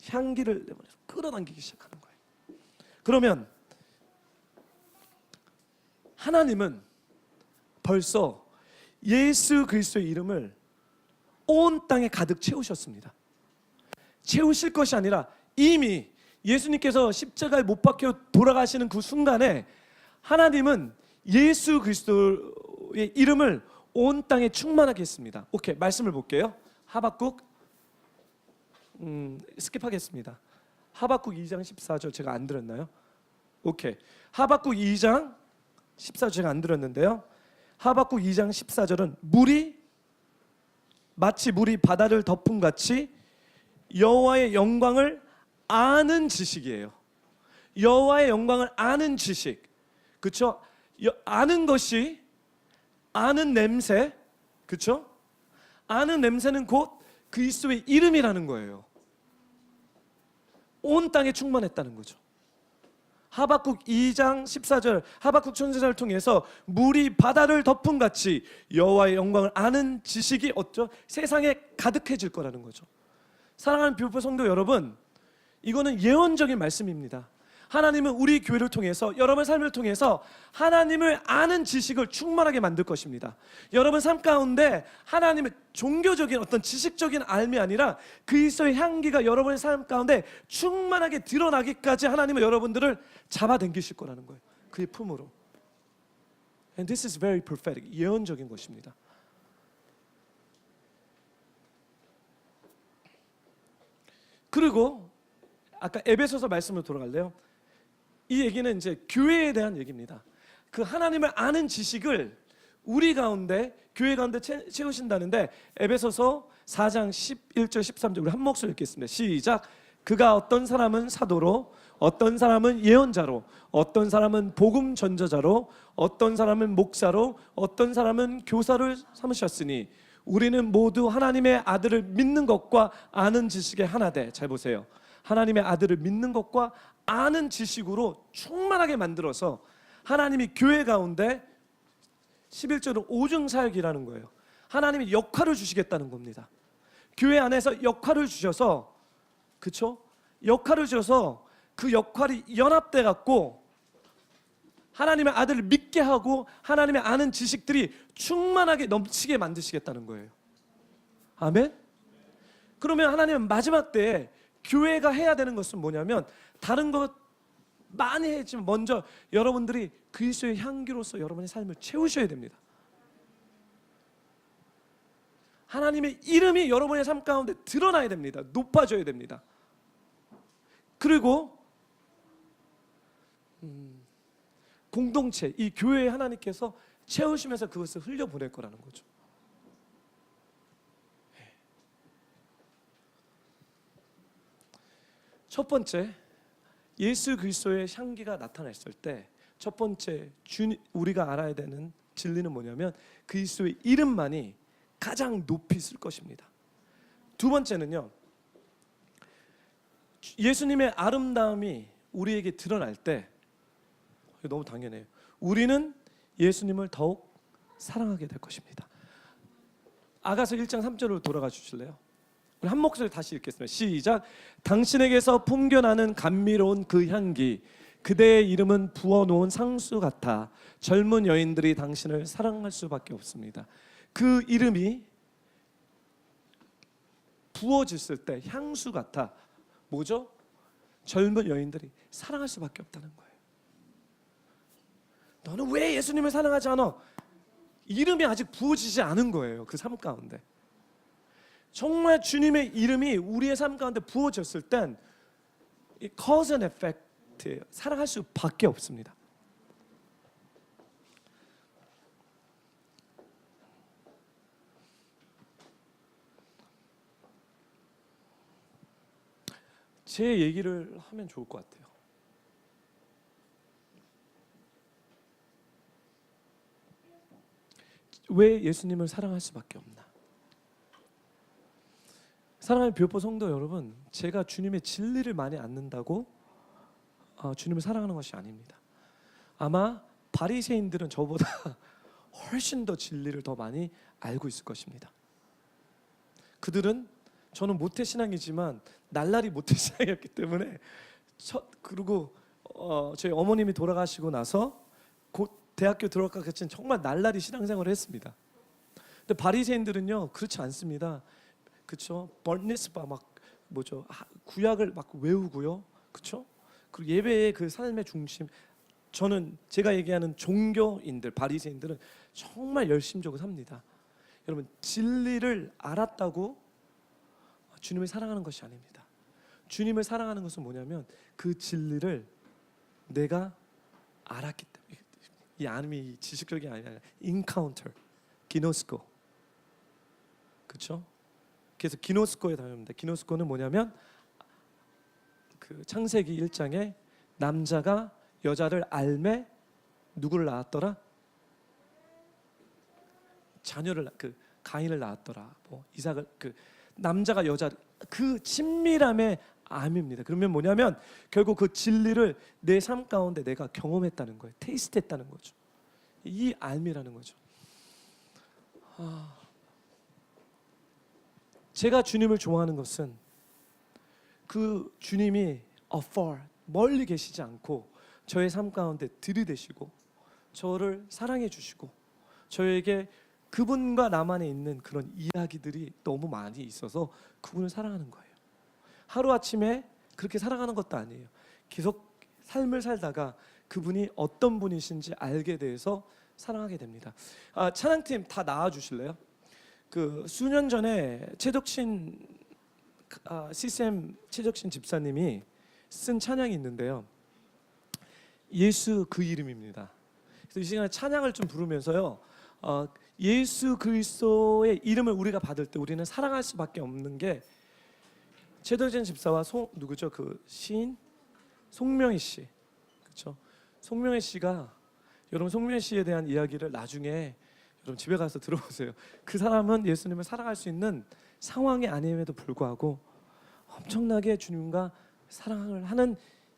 Speaker 1: 향기를 끌어당기기 시작하는 거예요. 그러면 하나님은 벌써 예수 그리스도의 이름을 온 땅에 가득 채우셨습니다. 채우실 것이 아니라 이미 예수님께서 십자가에 못 박혀 돌아가시는 그 순간에 하나님은 예수 그리스도의 이름을 온 땅에 충만하게 했습니다. 오케이, 말씀을 볼게요. 하박국 스킵하겠습니다. 하박국 2장 14절 제가 안 들었나요? 오케이, 하박국 2장 14절 제가 안 들었는데요. 하박국 2장 14절은 마치 물이 바다를 덮은 같이 여호와의 영광을 아는 지식이에요. 여호와의 영광을 아는 지식, 그렇죠? 아는 것이 아는 냄새, 그렇죠? 아는 냄새는 곧 그리스도의 이름이라는 거예요. 온 땅에 충만했다는 거죠. 하박국 2장 14절 하박국 선지자를 통해서 물이 바다를 덮은 같이 여호와의 영광을 아는 지식이 어쩌 세상에 가득해질 거라는 거죠. 사랑하는 뷰포 성도 여러분, 이거는 예언적인 말씀입니다. 하나님은 우리 교회를 통해서 여러분의 삶을 통해서 하나님을 아는 지식을 충만하게 만들 것입니다. 여러분 삶 가운데 하나님의 종교적인 어떤 지식적인 알미 아니라 그리스도의 향기가 여러분의 삶 가운데 충만하게 드러나기까지 하나님은 여러분들을 잡아당기실 거라는 거예요. 그의 품으로. And this is very prophetic. 예언적인 것입니다. 그리고 아까 에베소서 말씀으로 돌아갈래요. 이 얘기는 이제 교회에 대한 얘기입니다. 그 하나님을 아는 지식을 우리 가운데 교회 가운데 채우신다는데 에베소서 4장 11절 13절 우리 한 목소리 읽겠습니다. 시작. 그가 어떤 사람은 사도로, 어떤 사람은 예언자로, 어떤 사람은 복음 전저자로, 어떤 사람은 목사로, 어떤 사람은 교사를 삼으셨으니 우리는 모두 하나님의 아들을 믿는 것과 아는 지식의 하나되. 잘 보세요. 하나님의 아들을 믿는 것과 아는 지식으로 충만하게 만들어서 하나님이 교회 가운데 11절은 오중사역이라는 거예요. 하나님이 역할을 주시겠다는 겁니다. 교회 안에서 역할을 주셔서, 그렇죠? 역할을 주셔서 그 역할이 연합돼 갖고 하나님의 아들을 믿게 하고 하나님의 아는 지식들이 충만하게 넘치게 만드시겠다는 거예요. 아멘? 그러면 하나님은 마지막 때에 교회가 해야 되는 것은 뭐냐면 다른 것 많이 했지만 먼저 여러분들이 그리스도의 향기로서 여러분의 삶을 채우셔야 됩니다. 하나님의 이름이 여러분의 삶 가운데 드러나야 됩니다. 높아져야 됩니다. 그리고 공동체, 이 교회에 하나님께서 채우시면서 그것을 흘려보낼 거라는 거죠. 첫 번째, 예수 그리스도의 향기가 나타났을 때 첫 번째 우리가 알아야 되는 진리는 뭐냐면 그리스도의 이름만이 가장 높이 쓸 것입니다. 두 번째는요, 예수님의 아름다움이 우리에게 드러날 때 너무 당연해요. 우리는 예수님을 더욱 사랑하게 될 것입니다. 아가서 1장 3절로 돌아가 주실래요? 우리 한 목소리 다시 읽겠습니다. 시작. 당신에게서 풍겨나는 감미로운 그 향기, 그대의 이름은 부어놓은 상수 같아 젊은 여인들이 당신을 사랑할 수밖에 없습니다. 그 이름이 부어졌을 때 향수 같아 뭐죠? 젊은 여인들이 사랑할 수밖에 없다는 거예요. 너는 왜 예수님을 사랑하지 않아? 이름이 아직 부어지지 않은 거예요. 그 삶 가운데 정말 주님의 이름이 우리의 삶 가운데 부어졌을 땐 이 cause and effect예요. 사랑할 수밖에 없습니다. 제 얘기를 하면 좋을 것 같아요. 왜 예수님을 사랑할 수밖에 없나? 사랑하는 비오포 성도 여러분, 제가 주님의 진리를 많이 안는다고 주님을 사랑하는 것이 아닙니다. 아마 바리새인들은 저보다 훨씬 더 진리를 더 많이 알고 있을 것입니다. 그들은, 저는 모태신앙이지만 날라리 모태신앙이었기 때문에 그리고 저희 어머님이 돌아가시고 나서 곧 대학교 들어가기 전 정말 날라리 신앙생활을 했습니다. 근데 바리새인들은요 그렇지 않습니다. 그렇죠? 버니스바 막 뭐죠? 구약을 막 외우고요. 그렇죠? 그리고 예배의 그 삶의 중심, 저는 제가 얘기하는 종교인들, 바리새인들은 정말 열심적으로 삽니다. 여러분, 진리를 알았다고 주님을 사랑하는 것이 아닙니다. 주님을 사랑하는 것은 뭐냐면 그 진리를 내가 알았기 때문에, 이 안음이 지식적이 아니라 인카운터, 기노스코, 그렇죠? 그래서 기노스코에 다닙니다. 기노스코는 뭐냐면 그 창세기 1장에 남자가 여자를 알매 누구를 낳았더라? 자녀를, 그 가인을 낳았더라. 뭐 이삭을, 그 남자가 여자, 그 친밀함의 암입니다. 그러면 뭐냐면 결국 그 진리를 내 삶 가운데 내가 경험했다는 거예요. 테이스트했다는 거죠. 이 암이라는 거죠. 제가 주님을 좋아하는 것은 그 주님이 afar, 멀리 계시지 않고 저의 삶 가운데 들이대시고 저를 사랑해 주시고 저에게 그분과 나만에 있는 그런 이야기들이 너무 많이 있어서 그분을 사랑하는 거예요. 하루아침에 그렇게 살아가는 것도 아니에요. 계속 삶을 살다가 그분이 어떤 분이신지 알게 돼서 사랑하게 됩니다. 찬양팀 다 나와 주실래요? 그 수년 전에 최덕신 CCM 최덕신 집사님이 쓴 찬양이 있는데요. 예수 그 이름입니다. 그래서 이 시간에 찬양을 좀 부르면서요. 예수 그리스도의 이름을 우리가 받을 때 우리는 사랑할 수밖에 없는 게, 최덕신 집사와 누구죠? 그 시인 송명희 씨, 그렇죠? 송명희 씨가, 여러분 송명희 씨에 대한 이야기를 나중에 여러분 집에 가서 들어보세요. 그 사람은 예수님을 사랑할 수 있는 상황이 아님에도 불구하고 엄청나게 주님과 사랑을 하는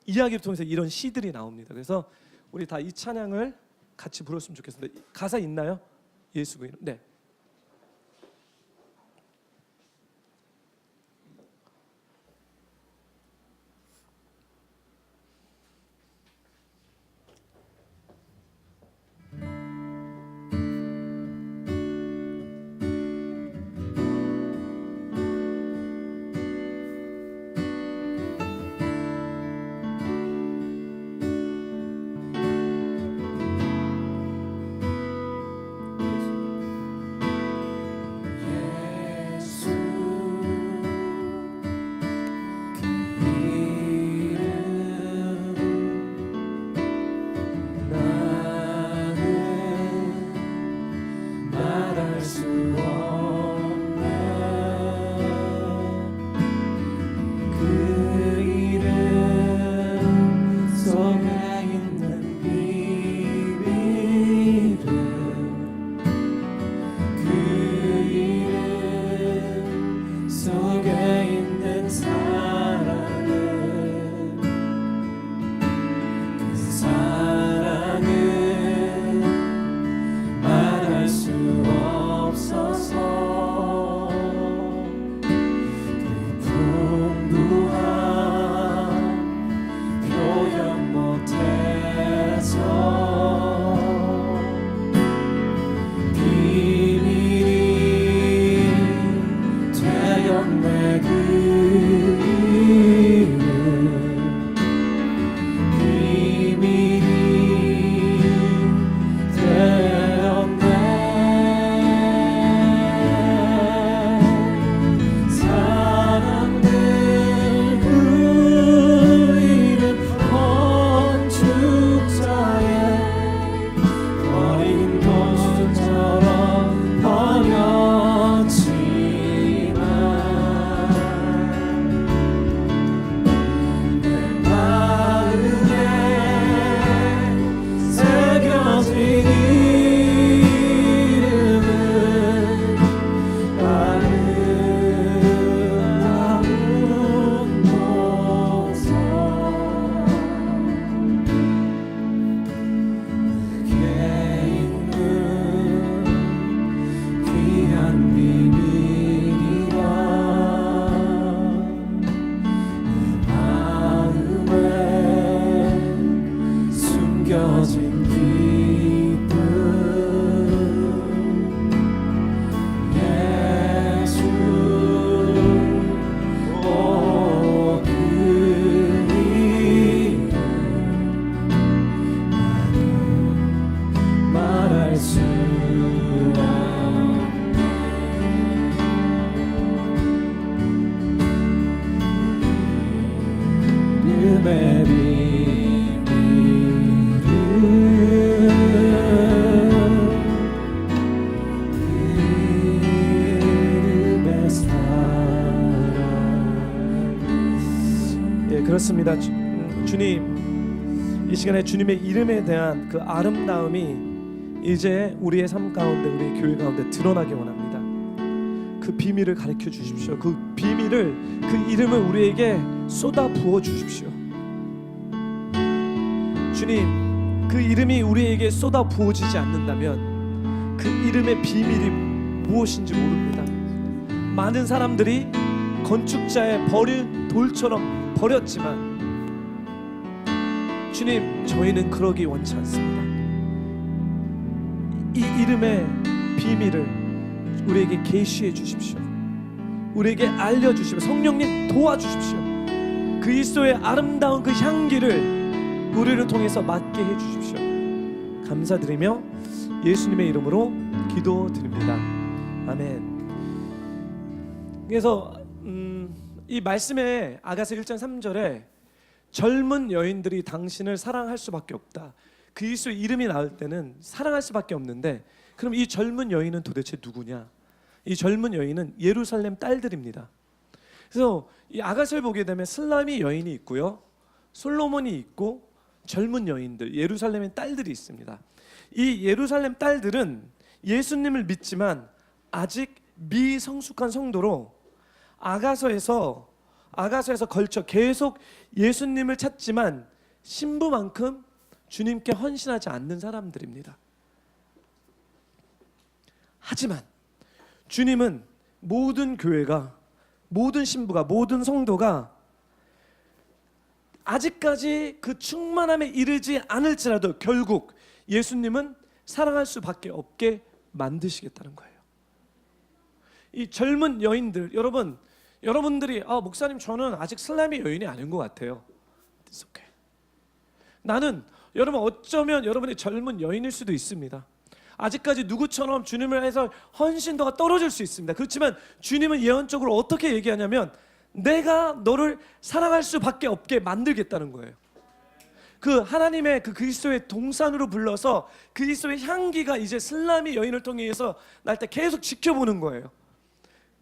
Speaker 1: 이야기를 통해서 이런 시들이 나옵니다. 그래서 우리 다 이 찬양을 같이 불렀으면 좋겠습니다. 가사 있나요? 예수 그 이름. 네.
Speaker 2: 수 없어
Speaker 1: 이름의 사랑. 예, 그렇습니다. 주님, 이 시간에 주님의 이름에 대한 그 아름다움이 이제 우리의 삶 가운데, 우리의 교회 가운데 드러나기 원합니다. 그 비밀을 가르쳐 주십시오. 그 비밀을, 그 이름을 우리에게 쏟아 부어 주십시오. 주님, 그 이름이 우리에게 쏟아 부어지지 않는다면 그 이름의 비밀이 무엇인지 모릅니다. 많은 사람들이 건축자의 버린 돌처럼 버렸지만 주님, 저희는 그러기 원치 않습니다. 이 이름의 비밀을 우리에게 계시해 주십시오. 우리에게 알려주시고 성령님 도와주십시오. 그리스도의 아름다운 그 향기를 우리를 통해서 맡게 해주십시오. 감사드리며 예수님의 이름으로 기도드립니다. 아멘. 그래서 이 말씀에 아가서 1장 3절에 젊은 여인들이 당신을 사랑할 수밖에 없다. 그리스도의 이름이 나올 때는 사랑할 수밖에 없는데, 그럼 이 젊은 여인은 도대체 누구냐? 이 젊은 여인은 예루살렘 딸들입니다. 그래서 이 아가서를 보게 되면 슬라미 여인이 있고요, 솔로몬이 있고 젊은 여인들, 예루살렘의 딸들이 있습니다. 이 예루살렘 딸들은 예수님을 믿지만 아직 미성숙한 성도로 아가서에서 걸쳐 계속 예수님을 찾지만 신부만큼 주님께 헌신하지 않는 사람들입니다. 하지만 주님은 모든 교회가, 모든 신부가, 모든 성도가 아직까지 그 충만함에 이르지 않을지라도 결국 예수님은 사랑할 수밖에 없게 만드시겠다는 거예요. 이 젊은 여인들, 여러분들이 목사님, 저는 아직 슬라미 여인이 아닌 것 같아요. It's okay. 나는 여러분, 어쩌면 여러분이 젊은 여인일 수도 있습니다. 아직까지 누구처럼 주님을 해서 헌신도가 떨어질 수 있습니다. 그렇지만 주님은 예언적으로 어떻게 얘기하냐면 내가 너를 사랑할 수밖에 없게 만들겠다는 거예요. 그 하나님의 그 그리스도의 동산으로 불러서 그리스도의 향기가 이제 슬라미 여인을 통해서 날 때 계속 지켜보는 거예요.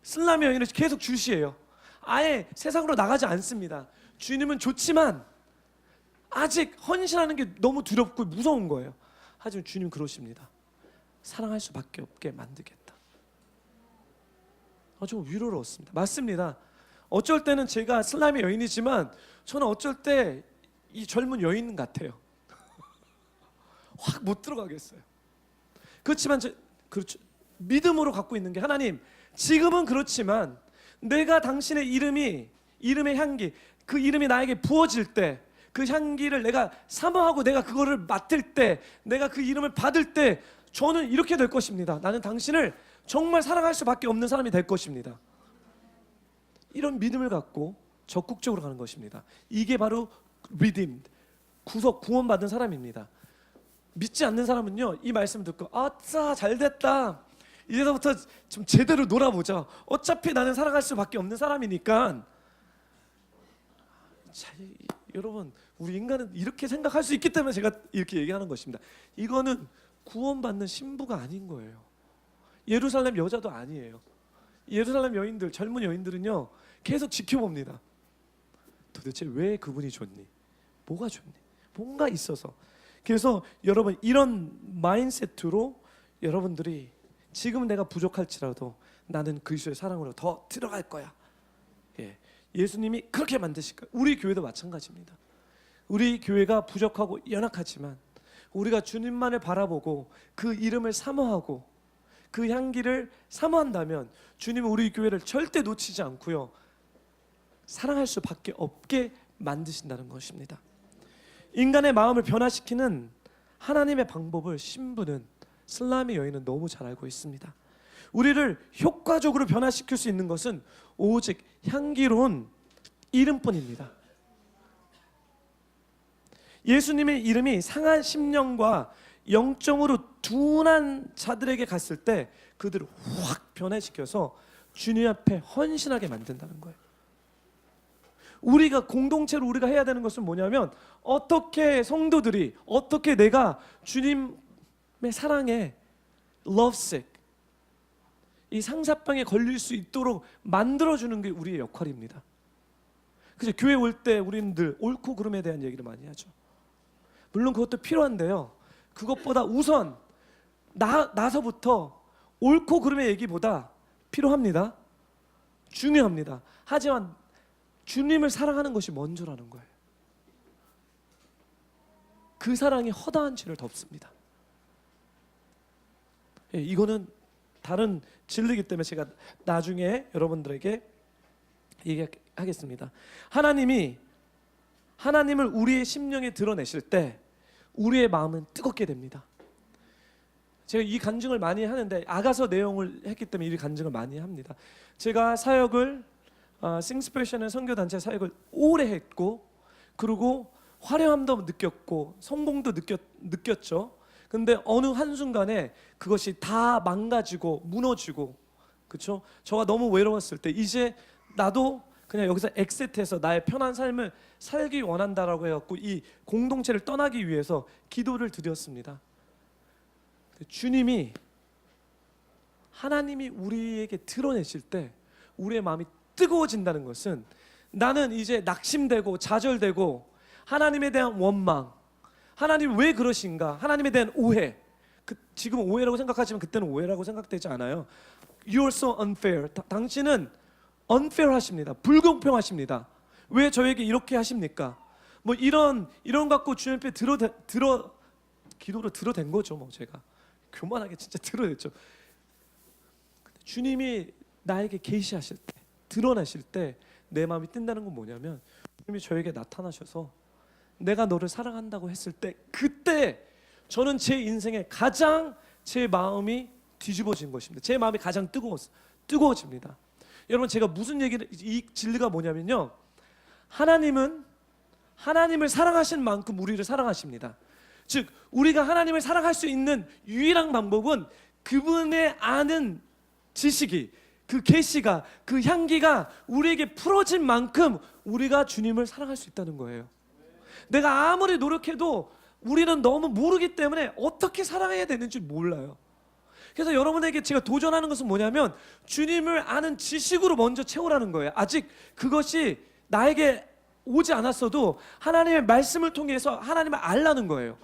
Speaker 1: 슬라미 여인을 계속 주시해요. 아예 세상으로 나가지 않습니다. 주님은 좋지만 아직 헌신하는 게 너무 두렵고 무서운 거예요. 하지만 주님 그러십니다. 사랑할 수밖에 없게 만들겠다. 좀 위로를 얻습니다. 맞습니다. 어쩔 때는 제가 슬라미 여인이지만 저는 어쩔 때 이 젊은 여인 같아요. 확 못 들어가겠어요. 그렇지만 그렇죠. 믿음으로 갖고 있는 게, 하나님, 지금은 그렇지만 내가 당신의 이름의 향기, 그 이름이 나에게 부어질 때, 그 향기를 내가 사모하고 내가 그거를 맡을 때, 내가 그 이름을 받을 때 저는 이렇게 될 것입니다. 나는 당신을 정말 사랑할 수밖에 없는 사람이 될 것입니다. 이런 믿음을 갖고 적극적으로 가는 것입니다. 이게 바로 redeemed, 구원받은 사람입니다. 믿지 않는 사람은요, 이 말씀을 듣고 아싸 잘됐다, 이제부터 좀 제대로 놀아보자, 어차피 나는 사랑할 수밖에 없는 사람이니까. 여러분, 우리 인간은 이렇게 생각할 수 있기 때문에 제가 이렇게 얘기하는 것입니다. 이거는 구원받는 신부가 아닌 거예요. 예루살렘 여자도 아니에요. 예루살렘 여인들, 젊은 여인들은요 계속 지켜봅니다. 도대체 왜 그분이 좋니? 뭐가 좋니? 뭔가 있어서. 그래서 여러분, 이런 마인셋으로 여러분들이 지금 내가 부족할지라도 나는 그리스도의 사랑으로 더 들어갈 거야. 예수님이 그렇게 만드실 거예요. 우리 교회도 마찬가지입니다. 우리 교회가 부족하고 연약하지만 우리가 주님만을 바라보고 그 이름을 사모하고 그 향기를 사모한다면 주님은 우리 교회를 절대 놓치지 않고요, 사랑할 수밖에 없게 만드신다는 것입니다. 인간의 마음을 변화시키는 하나님의 방법을 신부는, 슬라미 여인은 너무 잘 알고 있습니다. 우리를 효과적으로 변화시킬 수 있는 것은 오직 향기로운 이름뿐입니다. 예수님의 이름이 상한 심령과 영적으로 둔한 자들에게 갔을 때 그들을 확 변화시켜서 주님 앞에 헌신하게 만든다는 거예요. 우리가 공동체로 우리가 해야 되는 것은 뭐냐면, 어떻게 성도들이, 어떻게 내가 주님의 사랑에 lovesick, 이 상사병에 걸릴 수 있도록 만들어주는 게 우리의 역할입니다. 그죠? 교회 올 때 우리는 늘 옳고 그름에 대한 얘기를 많이 하죠. 물론 그것도 필요한데요. 그것보다 우선 나서부터 옳고 그름의 얘기보다 필요합니다. 중요합니다. 하지만 주님을 사랑하는 것이 먼저라는 거예요. 그 사랑이 허다한 죄를 덮습니다. 예, 이거는 다른 진리이기 때문에 제가 나중에 여러분들에게 얘기하겠습니다. 하나님을 우리의 심령에 드러내실 때 우리의 마음은 뜨겁게 됩니다. 제가 이 간증을 많이 하는데 아가서 내용을 했기 때문에 이 간증을 많이 합니다. 제가 사역을 싱스페이션의 선교단체 사역을 오래 했고, 그리고 화려함도 느꼈고 성공도 느꼈죠. 근데 어느 한순간에 그것이 다 망가지고 무너지고, 그렇죠? 저가 너무 외로웠을 때 이제 나도 그냥 여기서 엑셋해서 나의 편한 삶을 살기 원한다라고 해갖고 이 공동체를 떠나기 위해서 기도를 드렸습니다. 주님이, 하나님이 우리에게 드러내실 때 우리의 마음이 뜨거워진다는 것은, 나는 이제 낙심되고 좌절되고 하나님에 대한 원망, 하나님 왜 그러신가, 하나님에 대한 오해, 지금 오해라고 생각하지만 그때는 오해라고 생각되지 않아요. You're so unfair. 당신은 unfair 하십니다. 불공평하십니다. 왜 저에게 이렇게 하십니까? 뭐 이런 갖고 주님 앞에 기도로 들어댄 거죠. 뭐 제가 교만하게 진짜 들어댔죠. 주님이 나에게 계시하실 때, 드러나실 때 내 마음이 뜬다는 건 뭐냐면, 주님이 저에게 나타나셔서 내가 너를 사랑한다고 했을 때, 그때 저는 제 인생에 가장 제 마음이 뒤집어진 것입니다. 제 마음이 가장 뜨거워집니다. 여러분, 제가 무슨 얘기를, 이 진리가 뭐냐면요, 하나님을 사랑하신 만큼 우리를 사랑하십니다. 즉 우리가 하나님을 사랑할 수 있는 유일한 방법은 그분의 아는 지식이, 그 계시가, 그 향기가 우리에게 풀어진 만큼 우리가 주님을 사랑할 수 있다는 거예요. 내가 아무리 노력해도 우리는 너무 모르기 때문에 어떻게 사랑해야 되는지 몰라요. 그래서 여러분에게 제가 도전하는 것은 뭐냐면, 주님을 아는 지식으로 먼저 채우라는 거예요. 아직 그것이 나에게 오지 않았어도 하나님의 말씀을 통해서 하나님을 알라는 거예요.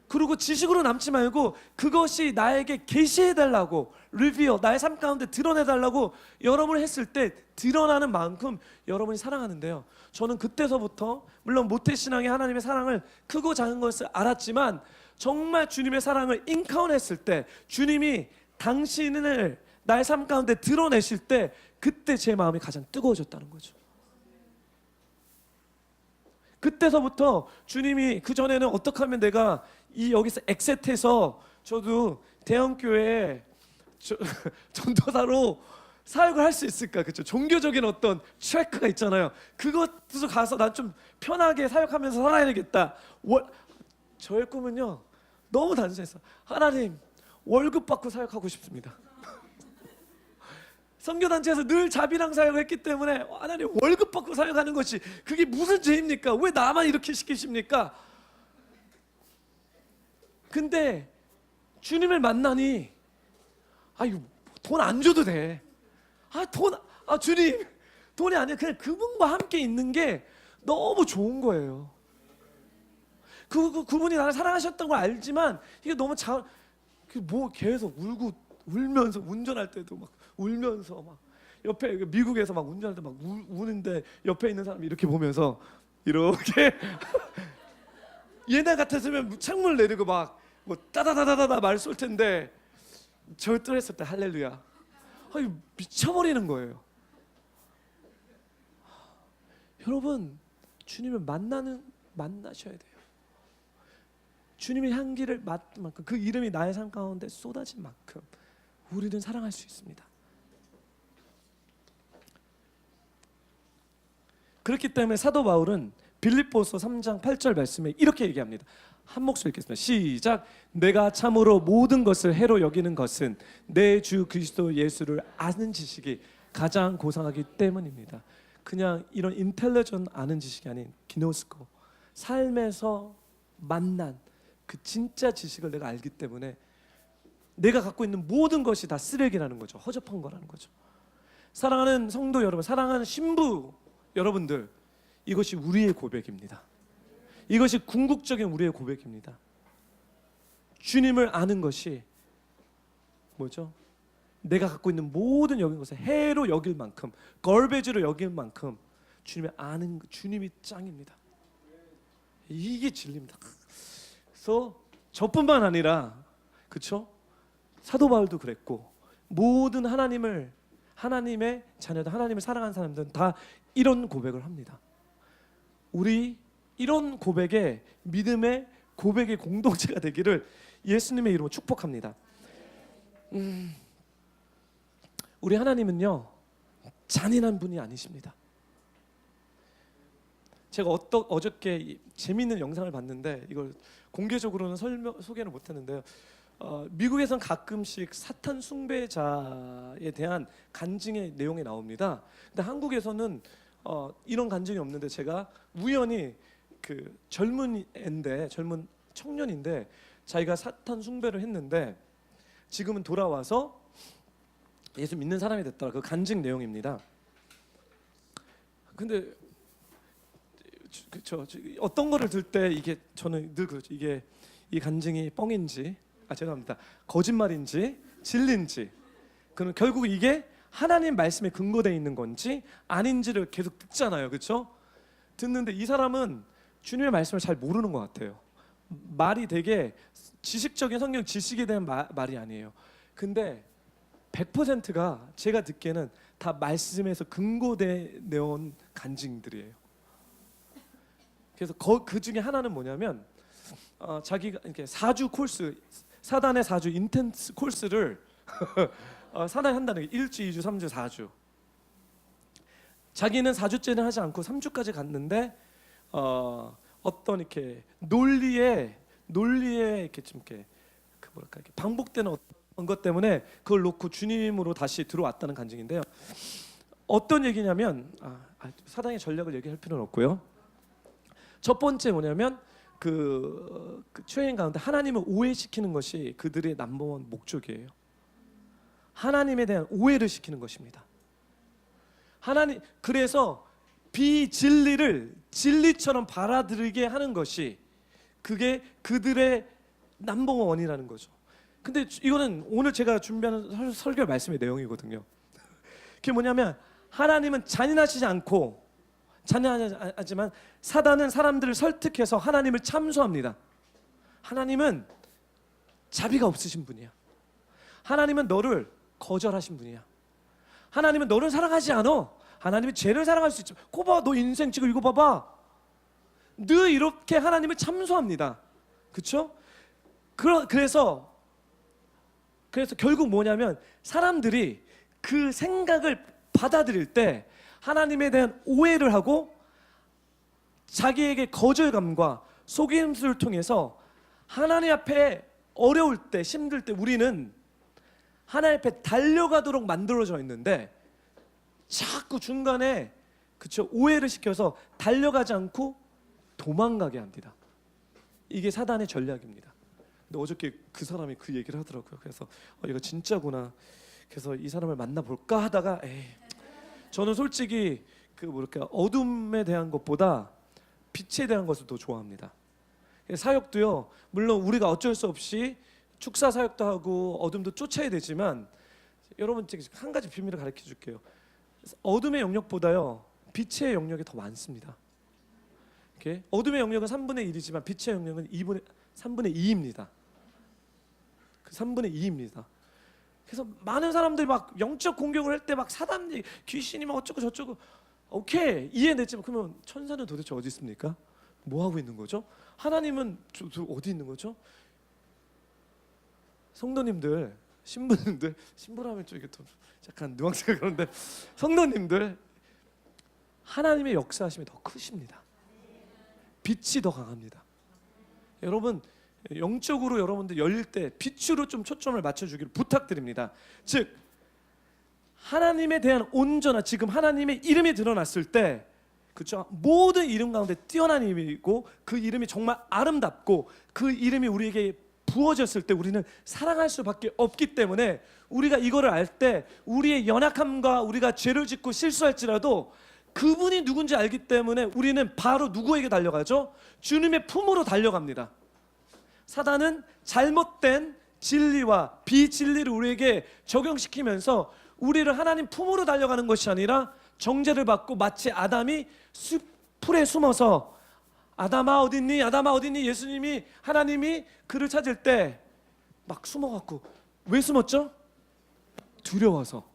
Speaker 1: 그리고 지식으로 남지 말고 그것이 나에게 계시해달라고, 리비어, 나의 삶 가운데 드러내달라고 여러분을 했을 때 드러나는 만큼 여러분이 사랑하는데요, 저는 그때서부터 물론 모태신앙의 하나님의 사랑을 크고 작은 것을 알았지만, 정말 주님의 사랑을 인카운트했을 때, 주님이 당신을 나의 삶 가운데 드러내실 때, 그때 제 마음이 가장 뜨거워졌다는 거죠. 그때서부터 주님이, 그전에는 어떻게 하면 내가 여기서 엑셋해서 저도 대형교회 전도사로 사역을 할 수 있을까, 그렇죠? 종교적인 어떤 트래크가 있잖아요. 그것도 가서 난 좀 편하게 사역하면서 살아야 되겠다. 저의 꿈은요 너무 단순했어. 하나님, 월급 받고 사역하고 싶습니다. 선교단체에서 늘 자비랑 사역을 했기 때문에, 하나님, 월급 받고 사역하는 것이 그게 무슨 죄입니까? 왜 나만 이렇게 시키십니까? 근데 주님을 만나니, 이거 돈 안 줘도 돼. 주님, 돈이 아니라 그냥 그분과 함께 있는 게 너무 좋은 거예요. 그분이 나를 사랑하셨던 걸 알지만, 이게 너무 계속 울면서 운전할 때도 막 울면서, 막 옆에 미국에서 막 운전할 때 막 우는데 옆에 있는 사람이 이렇게 보면서 이렇게 옛날 같았으면 창문을 내리고 막 뭐 따다다다다다 말 쏠 텐데, 절도했을 때 할렐루야, 미쳐버리는 거예요. 여러분, 주님을 만나셔야 돼요. 주님의 향기를 맡은 만큼, 그 이름이 나의 삶 가운데 쏟아진 만큼 우리는 사랑할 수 있습니다. 그렇기 때문에 사도 바울은 빌립보서 3장 8절 말씀에 이렇게 얘기합니다. 한 목소리 읽겠습니다. 시작. 내가 참으로 모든 것을 해로 여기는 것은 내 주 그리스도 예수를 아는 지식이 가장 고상하기 때문입니다. 그냥 이런 인텔리전 아는 지식이 아닌 기노스코, 삶에서 만난 그 진짜 지식을 내가 알기 때문에 내가 갖고 있는 모든 것이 다 쓰레기라는 거죠. 허접한 거라는 거죠. 사랑하는 성도 여러분, 사랑하는 신부 여러분들, 이것이 우리의 고백입니다. 이것이 궁극적인 우리의 고백입니다. 주님을 아는 것이 뭐죠? 내가 갖고 있는 모든 여긴 것을 해로 여길 만큼, 걸베지로 여길 만큼 주님을 아는, 주님이 짱입니다. 이게 진리입니다. 그래서 저뿐만 아니라, 그렇죠? 사도 바울도 그랬고, 모든 하나님의 자녀들, 하나님을 사랑하는 사람들은 다 이런 고백을 합니다. 우리 이런 고백에, 믿음의 고백의 공동체가 되기를 예수님의 이름으로 축복합니다. 우리 하나님은요, 잔인한 분이 아니십니다. 제가 어저께 재미있는 영상을 봤는데, 이걸 공개적으로는 소개를 못했는데요. 미국에선 가끔씩 사탄 숭배자에 대한 간증의 내용이 나옵니다. 근데 한국에서는 이런 간증이 없는데, 제가 우연히 그 젊은 청년인데 자기가 사탄 숭배를 했는데 지금은 돌아와서 예수 믿는 사람이 됐더라. 그 간증 내용입니다. 근데 그렇죠. 어떤 거를 들 때 이게 저는 늘 그렇죠. 이게 이 간증이 뻥인지, 죄송합니다, 거짓말인지 진리인지, 그럼 결국 이게 하나님 말씀에 근거되어 있는 건지 아닌지를 계속 듣잖아요. 그렇죠? 듣는데 이 사람은 주님의 말씀을 잘 모르는 것 같아요. 말이 되게 지식적인 성경 지식에 대한 말이 아니에요. 근데 100%가 제가 듣기에는 다 말씀에서 근거되어 간증들이에요. 그래서 그 중에 하나는 뭐냐면 자기가 이렇게 4주 코스, 사단의 4주 인텐스 코스를 사단이 한다는 게 1주, 2주, 3주, 4주. 자기는 4주째는 하지 않고 3주까지 갔는데 어떤 이렇게 논리에 이렇게 좀 이렇게 이렇게 반복되는 어떤 것 때문에 그걸 놓고 주님으로 다시 들어왔다는 간증인데요. 어떤 얘기냐면 사단의 전략을 얘기할 필요는 없고요. 첫 번째 뭐냐면 그 최인 가운데 하나님을 오해시키는 것이 그들의 넘버원 목적이에요. 하나님에 대한 오해를 시키는 것입니다. 그래서 비진리를 진리처럼 받아들이게 하는 것이 그게 그들의 넘버원이라는 거죠. 근데 이거는 오늘 제가 준비하는 설교 말씀의 내용이거든요. 그게 뭐냐면 하나님은 잔인하지만 사단은 사람들을 설득해서 하나님을 참소합니다. 하나님은 자비가 없으신 분이야. 하나님은 너를 거절하신 분이야. 하나님은 너를 사랑하지 않아. 하나님은 죄를 사랑할 수 있지. 거 봐, 너 인생 지금 이거 봐봐. 늘 이렇게 하나님을 참소합니다. 그렇죠? 그래서 결국 뭐냐면 사람들이 그 생각을 받아들일 때 하나님에 대한 오해를 하고 자기에게 거절감과 속임수를 통해서 하나님 앞에 어려울 때, 힘들 때 우리는 하나님 앞에 달려가도록 만들어져 있는데 자꾸 중간에 오해를 시켜서 달려가지 않고 도망가게 합니다. 이게 사단의 전략입니다. 근데 어저께 그 사람이 그 얘기를 하더라고요. 그래서 이거 진짜구나. 그래서 이 사람을 만나볼까 하다가 저는 솔직히 어둠에 대한 것보다 빛에 대한 것을 더 좋아합니다. 사역도요, 물론 우리가 어쩔 수 없이 축사 사역도 하고 어둠도 쫓아야 되지만 여러분 한 가지 비밀을 가르쳐 줄게요. 어둠의 영역보다요 빛의 영역이 더 많습니다. 어둠의 영역은 3분의 1이지만 빛의 영역은 3분의 2입니다. 그 3분의 2입니다. 그래서 많은 사람들이 막 영적 공격을 할 때 막 사단 귀신이 막 어쩌고 저쩌고, 오케이 이해냈지만 그러면 천사는 도대체 어디 있습니까? 뭐 하고 있는 거죠? 하나님은 어디 있는 거죠? 성도님들, 신부님들, 신부라면 좀 이게 또 약간 뉘앙스가 그런데 성도님들, 하나님의 역사하심이 더 크십니다. 빛이 더 강합니다. 여러분 영적으로 여러분들 열릴 때 빛으로 좀 초점을 맞춰주기를 부탁드립니다. 즉 하나님에 대한 온전한, 지금 하나님의 이름이 드러났을 때, 그렇죠? 모든 이름 가운데 뛰어난 이름이고 그 이름이 정말 아름답고 그 이름이 우리에게 부어졌을 때 우리는 사랑할 수밖에 없기 때문에 우리가 이거를 알 때 우리의 연약함과 우리가 죄를 짓고 실수할지라도 그분이 누군지 알기 때문에 우리는 바로 누구에게 달려가죠? 주님의 품으로 달려갑니다. 사단은 잘못된 진리와 비진리를 우리에게 적용시키면서 우리를 하나님 품으로 달려가는 것이 아니라 정죄를 받고 마치 아담이 풀에 숨어서 아담아 어딨니? 아담아 어딨니? 예수님이 하나님이 그를 찾을 때 막 숨어갖고 왜 숨었죠? 두려워서.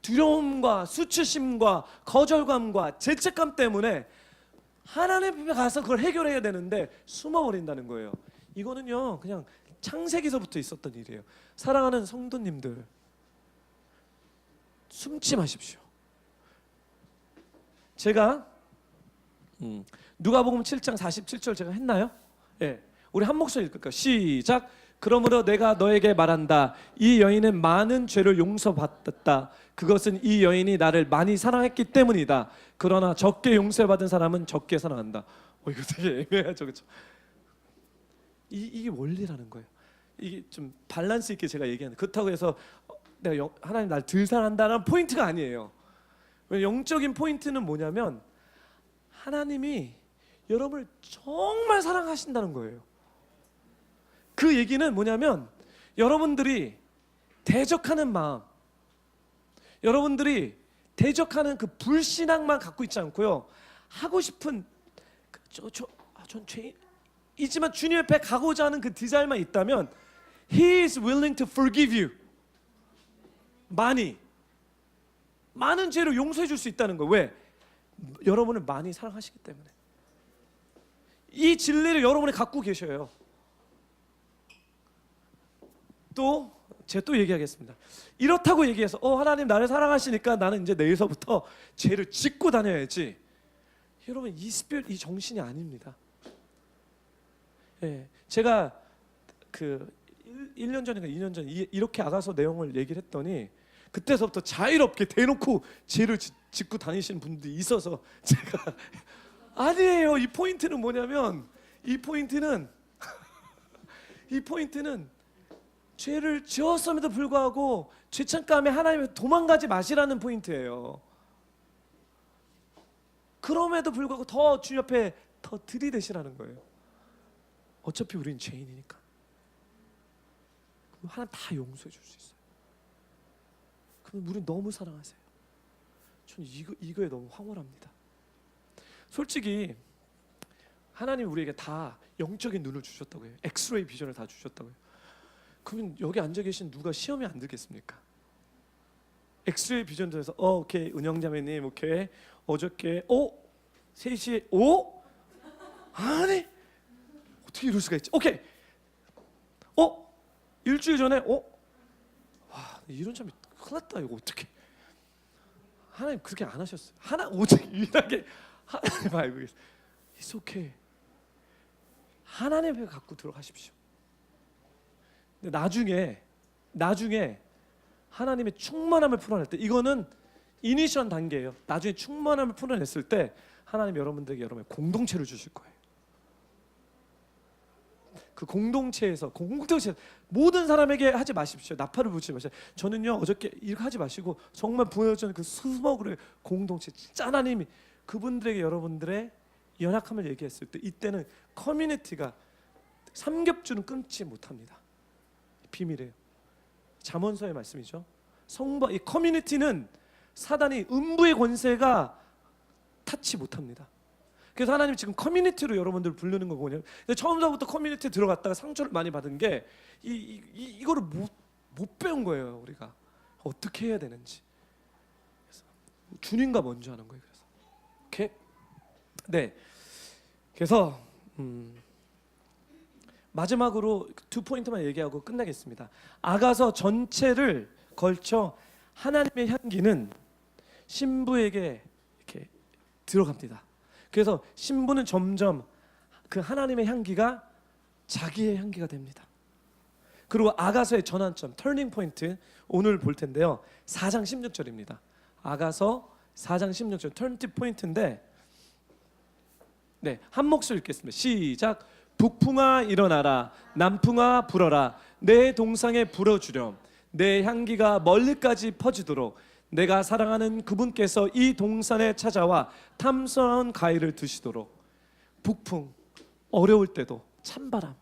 Speaker 1: 두려움과 수치심과 거절감과 죄책감 때문에 하나님 앞에 가서 그걸 해결해야 되는데 숨어버린다는 거예요. 이거는요 그냥 창세기서부터 있었던 일이에요. 사랑하는 성도님들, 숨지 마십시오. 제가 누가복음 7장 47절 제가 했나요? 예, 우리 한 목소리 읽을까요? 시작. 그러므로 내가 너에게 말한다. 이 여인은 많은 죄를 용서받았다. 그것은 이 여인이 나를 많이 사랑했기 때문이다. 그러나 적게 용서받은 사람은 적게 사랑한다. 이거 되게 애매하죠, 그렇죠? 이게 원리라는 거예요. 이게 좀 밸런스 있게 제가 얘기하는. 그렇다고 해서 내가 하나님 날 덜 사랑한다는 포인트가 아니에요. 영적인 포인트는 뭐냐면 하나님이 여러분을 정말 사랑하신다는 거예요. 그 얘기는 뭐냐면 여러분들이 대적하는 마음, 여러분들이 대적하는 그 불신앙만 갖고 있지 않고요, 하고 싶은 전 죄이지만 주님 앞에 가고자 하는 그 디자일만 있다면 He is willing to forgive you. 많은 죄를 용서해 줄 수 있다는 거예요. 왜? 여러분을 많이 사랑하시기 때문에. 이 진리를 여러분이 갖고 계셔요. 제가 또 얘기하겠습니다. 이렇다고 얘기해서 하나님 나를 사랑하시니까 나는 이제 내일서부터 죄를 짓고 다녀야지. 여러분 이 정신이 아닙니다. 예, 제가 그 1년 전인가 2년 전 이렇게 아가서 내용을 얘기를 했더니 그때서부터 자유롭게 대놓고 죄를 짓고 다니시는 분들이 있어서 제가 아니에요. 이 포인트는 뭐냐면 이 포인트는 죄를 지었음에도 불구하고 죄책감에 하나님에서 도망가지 마시라는 포인트예요. 그럼에도 불구하고 더 주님 앞에 더 들이대시라는 거예요. 어차피 우리는 죄인이니까. 하나님 다 용서해 줄 수 있어요. 그럼 우리는 너무 사랑하세요. 저는 이거에 너무 황홀합니다. 솔직히 하나님 우리에게 다 영적인 눈을 주셨다고 해요. 엑스레이 비전을 다 주셨다고 해요. 그러면 여기 앉아 계신 누가 시험에 안 들겠습니까? 엑스레이 비전에서 오케이 은영자매님 오케이 어저께 3시에 아니 어떻게 이럴 수가 있지? 오케이 일주일 전에 와 이런 잠이 큰일 났다. 이거 어떻게 하나님 그렇게 안 하셨어요. 오직 유일하게 하나님 알고 계세요. It's okay. 하나님을 갖고 들어가십시오. 근데 나중에 하나님의 충만함을 풀어낼 때, 이거는 이니션 단계예요. 나중에 충만함을 풀어냈을 때 하나님 여러분들에게 여러분의 공동체를 주실 거예요. 그 공동체에서 모든 사람에게 하지 마십시오. 나팔을 불지 마세요. 저는요 어저께 이렇게 하지 마시고 정말 보여주는 그 수목의 공동체, 진짜 하나님이 그분들에게 여러분들의 연약함을 얘기했을 때 이때는 커뮤니티가 삼겹줄은 끊지 못합니다. 비밀이에요. 잠언서의 말씀이죠. 성부 이 커뮤니티는 사단이 음부의 권세가 타치 못합니다. 그래서 하나님 지금 커뮤니티로 여러분들 부르는 거거든요. 근데 처음부터 커뮤니티에 들어갔다가 상처를 많이 받은 게 이거를 못 배운 거예요. 우리가 어떻게 해야 되는지. 그래서 주님과 먼저 하는 거예요. 그래서 오케이. 네. 그래서 마지막으로 2포인트만 얘기하고 끝내겠습니다. 아가서 전체를 걸쳐 하나님의 향기는 신부에게 이렇게 들어갑니다. 그래서 신부는 점점 그 하나님의 향기가 자기의 향기가 됩니다. 그리고 아가서의 전환점, 터닝 포인트 오늘 볼 텐데요. 4장 16절입니다. 아가서 4장 16절 터닝 포인트인데 네, 한 목소리 읽겠습니다. 시작. 북풍아 일어나라, 남풍아 불어라, 내 동상에 불어주렴. 내 향기가 멀리까지 퍼지도록 내가 사랑하는 그분께서 이 동산에 찾아와 탐스러운 과일을 드시도록. 북풍, 어려울 때도 찬바람,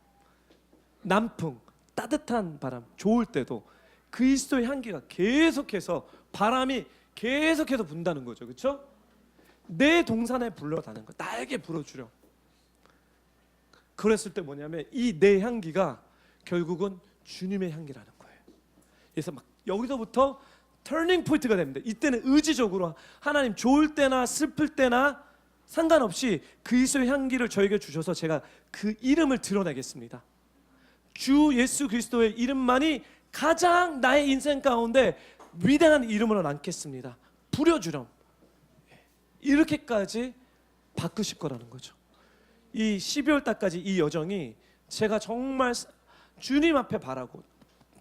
Speaker 1: 남풍, 따뜻한 바람, 좋을 때도 그리스도의 향기가 계속해서, 바람이 계속해서 분다는 거죠. 그렇죠? 내 동산에 불러다는 거, 나에게 불어주렴. 그랬을 때 뭐냐면 이 내 향기가 결국은 주님의 향기라는 거예요. 그래서 막 여기서부터 터닝 포인트가 됩니다. 이때는 의지적으로 하나님, 좋을 때나 슬플 때나 상관없이 그리스도의 향기를 저에게 주셔서 제가 그 이름을 드러내겠습니다. 주 예수 그리스도의 이름만이 가장 나의 인생 가운데 위대한 이름으로 남겠습니다. 부려주렴. 이렇게까지 바꾸실 거라는 거죠. 이 12월 달까지 이 여정이 제가 정말 주님 앞에 바라고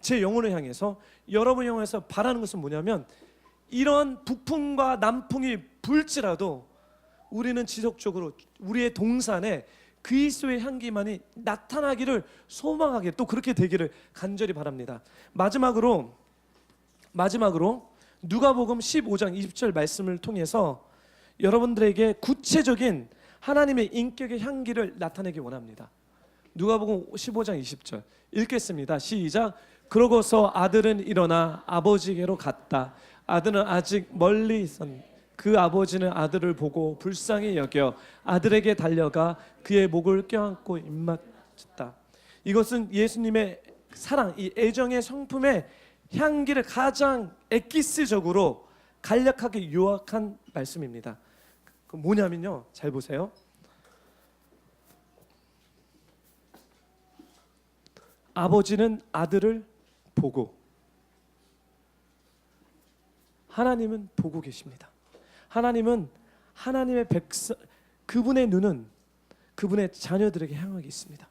Speaker 1: 제 영혼을 향해서, 여러분을 향해서 바라는 것은 뭐냐면, 이런 북풍과 남풍이 불지라도 우리는 지속적으로 우리의 동산에 그리스도의 향기만이 나타나기를 소망하게, 또 그렇게 되기를 간절히 바랍니다. 마지막으로 누가복음 15장 20절 말씀을 통해서 여러분들에게 구체적인 하나님의 인격의 향기를 나타내기 원합니다. 누가복음 15장 20절 읽겠습니다. 시작. 그러고서 아들은 일어나 아버지께로 갔다. 아들은 아직 멀리 있었는데 그 아버지는 아들을 보고 불쌍히 여겨 아들에게 달려가 그의 목을 껴안고 입맞췄다. 이것은 예수님의 사랑, 이 애정의 성품의 향기를 가장 엑기스적으로 간략하게 요약한 말씀입니다. 그 뭐냐면요, 잘 보세요. 아버지는 아들을 보고, 하나님은 보고 계십니다. 하나님은 하나님의 백성, 그분의 눈은 그분의 자녀들에게 향하게 있습니다.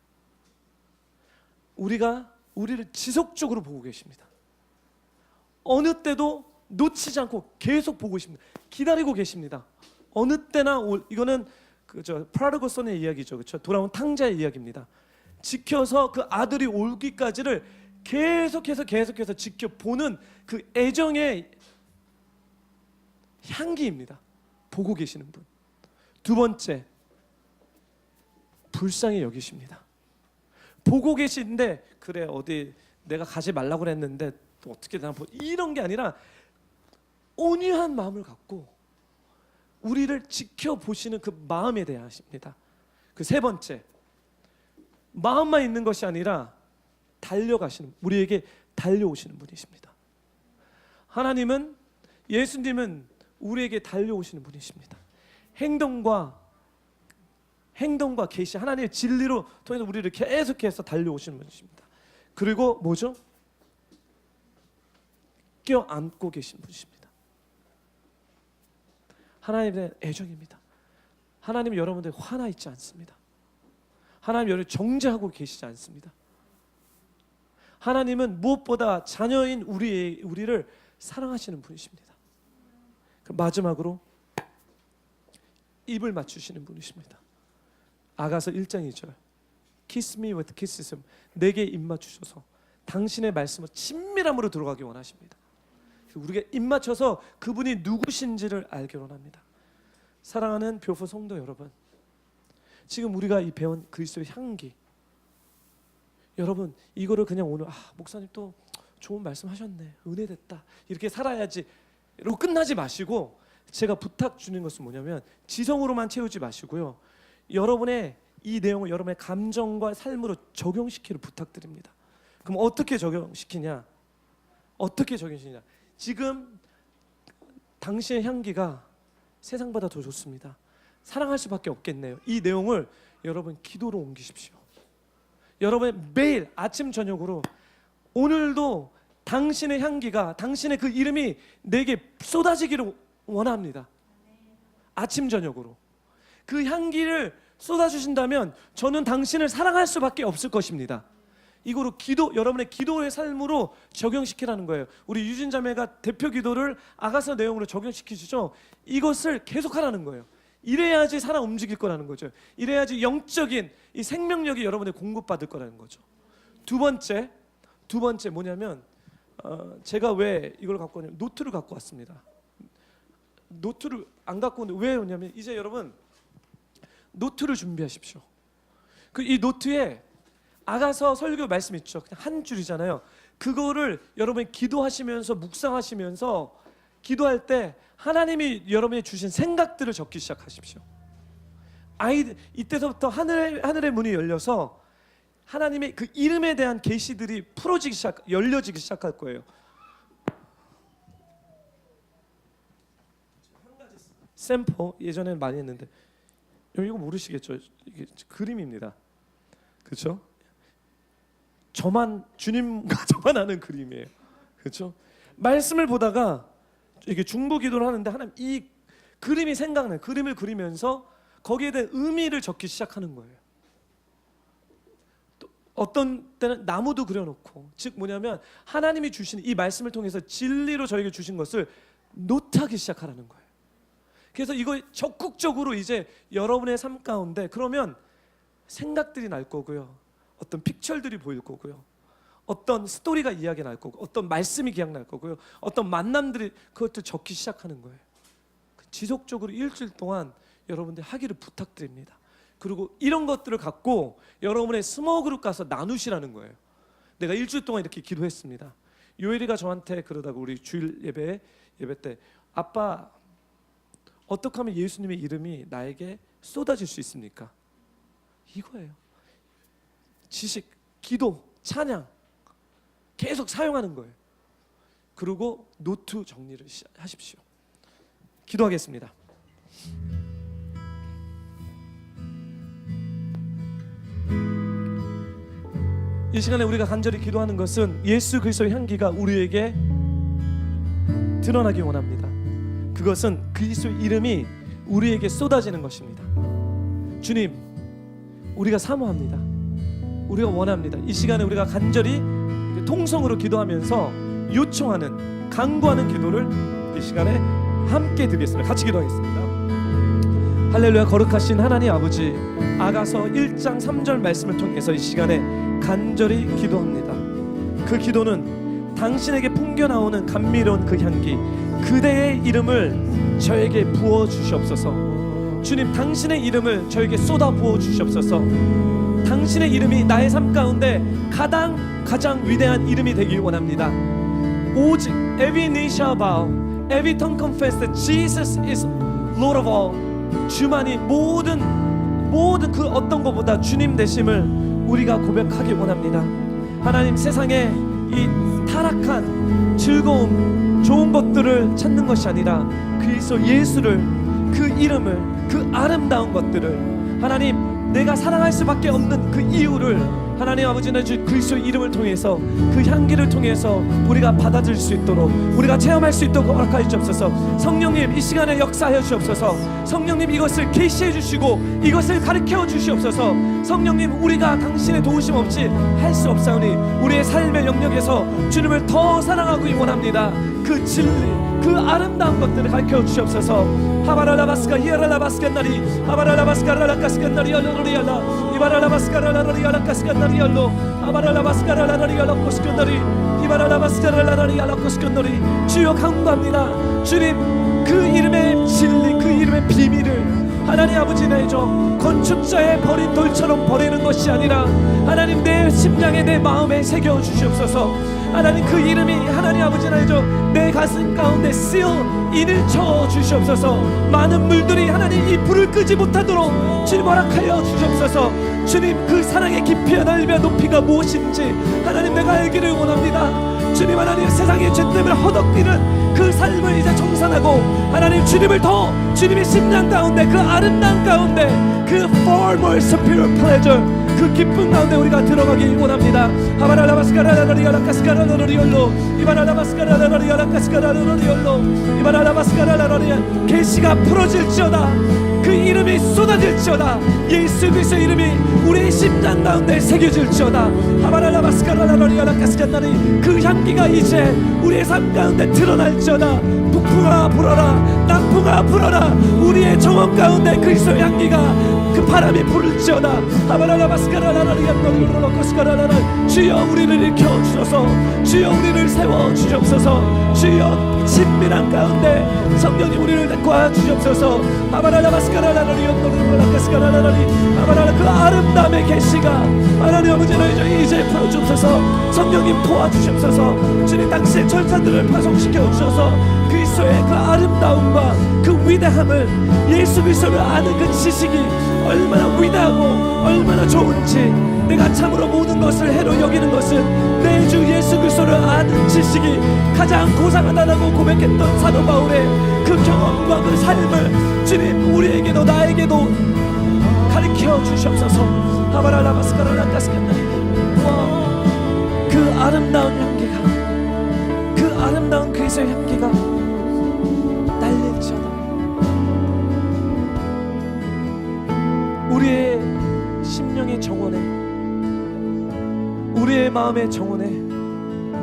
Speaker 1: 우리를 지속적으로 보고 계십니다. 어느 때도 놓치지 않고 계속 보고 계십니다. 기다리고 계십니다. 어느 때나 이거는 그저 프라르고 선의 이야기죠. 그렇죠? 돌아온 탕자의 이야기입니다. 지켜서 그 아들이 오기까지를 계속해서 지켜보는 그 애정의 향기입니다. 보고 계시는 분. 두 번째, 불쌍히 여기십니다. 보고 계시는데, 그래 어디 내가 가지 말라고 그랬는데 또 어떻게 되나, 이런 게 아니라 온유한 마음을 갖고 우리를 지켜보시는 그 마음에 대하십니다. 그 세 번째, 마음만 있는 것이 아니라 달려가시는, 우리에게 달려오시는 분이십니다. 하나님은, 예수님은 우리에게 달려오시는 분이십니다. 행동과 계시, 하나님의 진리로 통해서 우리를 계속해서 달려오시는 분이십니다. 그리고 뭐죠? 껴안고 계신 분이십니다. 하나님의 애정입니다. 하나님은 여러분들 화나 있지 않습니다. 하나님 여러분을 정죄하고 계시지 않습니다. 하나님은 무엇보다 자녀인 우리를 사랑하시는 분이십니다. 마지막으로 입을 맞추시는 분이십니다. 아가서 1장 2절 Kiss me with kisses, 내게 입 맞추셔서 당신의 말씀을 친밀함으로 들어가기 원하십니다. 우리가 입 맞춰서 그분이 누구신지를 알기 원합니다. 사랑하는 뷰포 성도 여러분, 지금 우리가 이 배운 그리스도의 향기, 여러분 이거를 그냥 오늘 목사님 또 좋은 말씀 하셨네, 은혜 됐다, 이렇게 살아야지 로 끝나지 마시고, 제가 부탁 주는 것은 뭐냐면 지성으로만 채우지 마시고요, 여러분의 이 내용을 여러분의 감정과 삶으로 적용시키를 부탁드립니다. 그럼 어떻게 적용시키냐? 지금 당신의 향기가 세상보다 더 좋습니다. 사랑할 수밖에 없겠네요. 이 내용을 여러분 기도로 옮기십시오. 여러분 매일 아침 저녁으로 오늘도 당신의 향기가, 당신의 그 이름이 내게 쏟아지기를 원합니다. 아침 저녁으로 그 향기를 쏟아주신다면 저는 당신을 사랑할 수밖에 없을 것입니다. 이거로 여러분의 기도의 삶으로 적용시키라는 거예요. 우리 유진자매가 대표 기도를 아가서 내용으로 적용시키시죠. 이것을 계속하라는 거예요. 이래야지 사람 움직일 거라는 거죠. 이래야지 영적인 이 생명력이 여러분의 공급받을 거라는 거죠. 두 번째 뭐냐면 제가 왜 이걸 갖고 왔냐면 노트를 갖고 왔습니다. 노트를 안 갖고 오는데 왜 오냐면 이제 여러분 노트를 준비하십시오. 이 노트에 아가서 설교 말씀 있죠. 그냥 한 줄이잖아요. 그거를 여러분이 기도하시면서 묵상하시면서 기도할 때 하나님이 여러분이 주신 생각들을 적기 시작하십시오. 이때서부터 하늘의 문이 열려서 하나님의 그 이름에 대한 계시들이 열려지기 시작할 거예요. 샘포 예전에는 많이 했는데 이거 모르시겠죠? 이게 그림입니다. 그렇죠? 주님과 저만 아는 그림이에요. 그렇죠? 말씀을 보다가 이게 중보기도를 하는데 하나님 이 그림이 생각나요. 그림을 그리면서 거기에 대한 의미를 적기 시작하는 거예요. 또 어떤 때는 나무도 그려놓고, 즉 뭐냐면 하나님이 주시는 이 말씀을 통해서 진리로 저에게 주신 것을 노트하기 시작하라는 거예요. 그래서 이거 적극적으로 이제 여러분의 삶 가운데 그러면 생각들이 날 거고요. 어떤 픽처들이 보일 거고요. 어떤 스토리가 이야기 날 거고, 어떤 말씀이 기억날 거고요. 어떤 만남들이 그것도 적기 시작하는 거예요. 지속적으로 일주일 동안 여러분들 하기를 부탁드립니다. 그리고 이런 것들을 갖고 여러분의 스몰 그룹 가서 나누시라는 거예요. 내가 일주일 동안 이렇게 기도했습니다. 요엘이가 저한테 그러다가 우리 주일 예배 때 아빠 어떻게 하면 예수님의 이름이 나에게 쏟아질 수 있습니까? 이거예요. 지식, 기도, 찬양 계속 사용하는 거예요. 그리고 노트 정리를 하십시오. 기도하겠습니다. 이 시간에 우리가 간절히 기도하는 것은 예수 그리스도의 향기가 우리에게 드러나기 원합니다. 그것은 그리스도의 이름이 우리에게 쏟아지는 것입니다. 주님, 우리가 사모합니다. 우리가 원합니다. 이 시간에 우리가 간절히 통성으로 기도하면서 요청하는, 간구하는 기도를 이 시간에 함께 드리겠습니다. 같이 기도하겠습니다. 할렐루야. 거룩하신 하나님 아버지, 아가서 1장 3절 말씀을 통해서 이 시간에 간절히 기도합니다. 그 기도는 당신에게 풍겨나오는 감미로운 그 향기, 그대의 이름을 저에게 부어주시옵소서. 주님, 당신의 이름을 저에게 쏟아 부어주시옵소서. 당신의 이름이 나의 삶 가운데 가장 위대한 이름이 되길 원합니다. 오직 every knee shall bow, every tongue confess that Jesus is Lord of all. 주만이 모든 그 어떤 것보다 주님 되심을 우리가 고백하길 원합니다. 하나님, 세상에 이 타락한 즐거움, 좋은 것들을 찾는 것이 아니라 그리스도 예수를, 그 이름을, 그 아름다운 것들을, 하나님 내가 사랑할 수밖에 없는 그 이유를 하나님 아버지는 주 그리스도의 이름을 통해서, 그 향기를 통해서 우리가 받아들일 수 있도록, 우리가 체험할 수 있도록 허락하여 주옵소서. 성령님, 이 시간에 역사하여 주옵소서. 성령님, 이것을 계시해 주시고 이것을 가르쳐 주시옵소서. 성령님, 우리가 당신의 도우심 없이 할 수 없사오니 우리의 삶의 영역에서 주님을 더 사랑하고 원합니다. 그 진리, 그 아름다운 것들을 가르쳐 주시옵소서. 하바라라바스카 히아라라바스카나리 하바라라바스카라라카스카나리 열로리알라 이바라라바스카라라리알라카스카나리 열로 아바라라바스카라라리알라 코스카나리 이바라라바스카라라리알라 코스카나리. 주여 간구합니다. 주님, 그 이름의 진리, 그 이름의 비밀을 하나님 아버지 내줘 건축자의 버린 돌처럼 버리는 것이 아니라 하나님 내 심장에, 내 마음에 새겨 주시옵소서. 하나님 그 이름이 하나님 아버지 내줘 내 가슴 가운데 인을 쳐 주시옵소서. 많은 물들이 하나님 이 불을 끄지 못하도록 주님 허락하여 주시옵소서. 주님, 그 사랑의 깊이와 넓이와 높이가 무엇인지 하나님 내가 알기를 원합니다. 주님, 하나님 세상의 죄 때문에 허덕이는 그 삶을 이제 청산하고 하나님 주님을 더, 주님의 심장 가운데, 그 아름다운 가운데, 그 far more superior pleasure, 그 기쁨 가운데 우리가 들어가기 원합니다. 하바라라바스카라라리아라카스카라라리올로 이바라라바스카라라리아라카스카라라리올로 이바라라바스카라라리아 계시가 풀어질지어다. 그 이름이 쏟아질지어다. 예수 그리스도의 이름이 우리의 심장 가운데 새겨질지어다. 하바라라바스카라라리아라카스카라라리 그 향기가 이제 우리의 삶 가운데 드러날지어다. 북풍아 불어라, 남풍아 불어라. 우리의 정원 가운데 그리스도의 향기가 그 바람이 불을지어다. 하바라라바스카라라리아라카스카라라라 주여 우리를 일으켜 주소서. 주여 우리를 세워 주옵소서. 주여 친밀한 가운데 성령님 우리를 데리고 주옵소서. 하바라라바스카라라리아라카스카라라리 하바라라 그 아름다움의 계시가 하나님 아버지를 이제 풀어주옵소서. 성령님 도와주시옵소서. 주님 당신의 천사들을 파송시켜 주셔서 그리스도의 그 아름다움과 그 위대함을 예수 그리스도를 아는 그 지식이 얼마나 위대하고 얼마나 좋은지 내가 참으로 모든 것을 해로 여기는 것은 내 주 예수 그리스도를 아는 지식이 가장 고상하다고 고백했던 사도 바울의 그 경험과 그 삶을 주님 우리에게도 나에게도 가르쳐 주시옵소서. 하바라라바스카라라카스카나리 그 아름다운 향기가 그 아름다운 그리스도의 향기가 날릴지어다. 우리의 심령의 정원에 우리의 마음의 정원에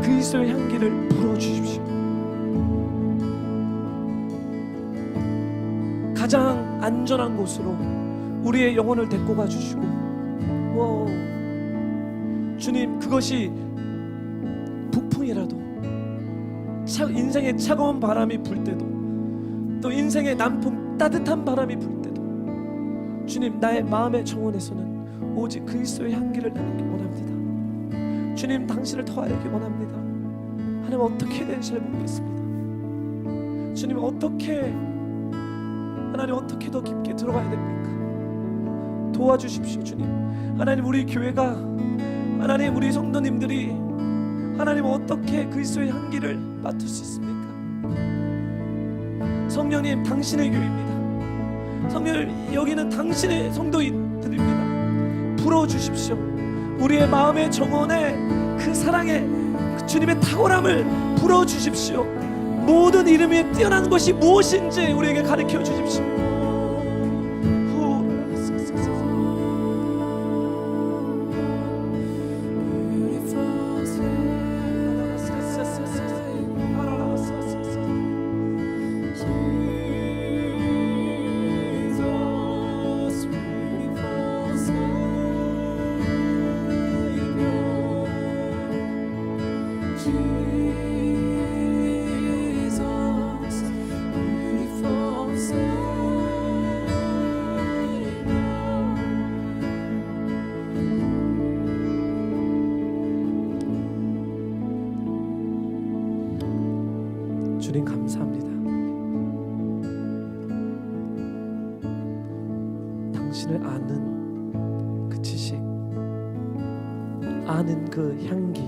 Speaker 1: 그리스도의 향기를 불어주십시오. 가장 안전한 곳으로 우리의 영혼을 데리고 가주시고 주님 그것이 북풍이라도 인생의 차가운 바람이 불 때도 또 인생의 남풍 따뜻한 바람이 불 때도 주님 나의 마음의 정원에서는 오직 그리스도의 향기를 나누기 원합니다. 주님 당신을 더 알기 원합니다. 하나님 어떻게 되는지를 모르겠습니다. 주님 하나님 어떻게 더 깊게 들어가야 됩니까? 도와주십시오. 주님 하나님 우리 교회가 하나님 우리 성도님들이 하나님 어떻게 그리스도의 향기를 맡을 수 있습니까? 성령님 당신의 교회입니다. 성령님 여기는 당신의 성도인들입니다. 불어주십시오. 우리의 마음의 정원에 그 사랑의 그 주님의 탁월함을 불어주십시오. 모든 이름 위에 뛰어난 것이 무엇인지 우리에게 가르쳐 주십시오. 주님 감사합니다. 당신을 아는 그 지식, 아는 그 향기,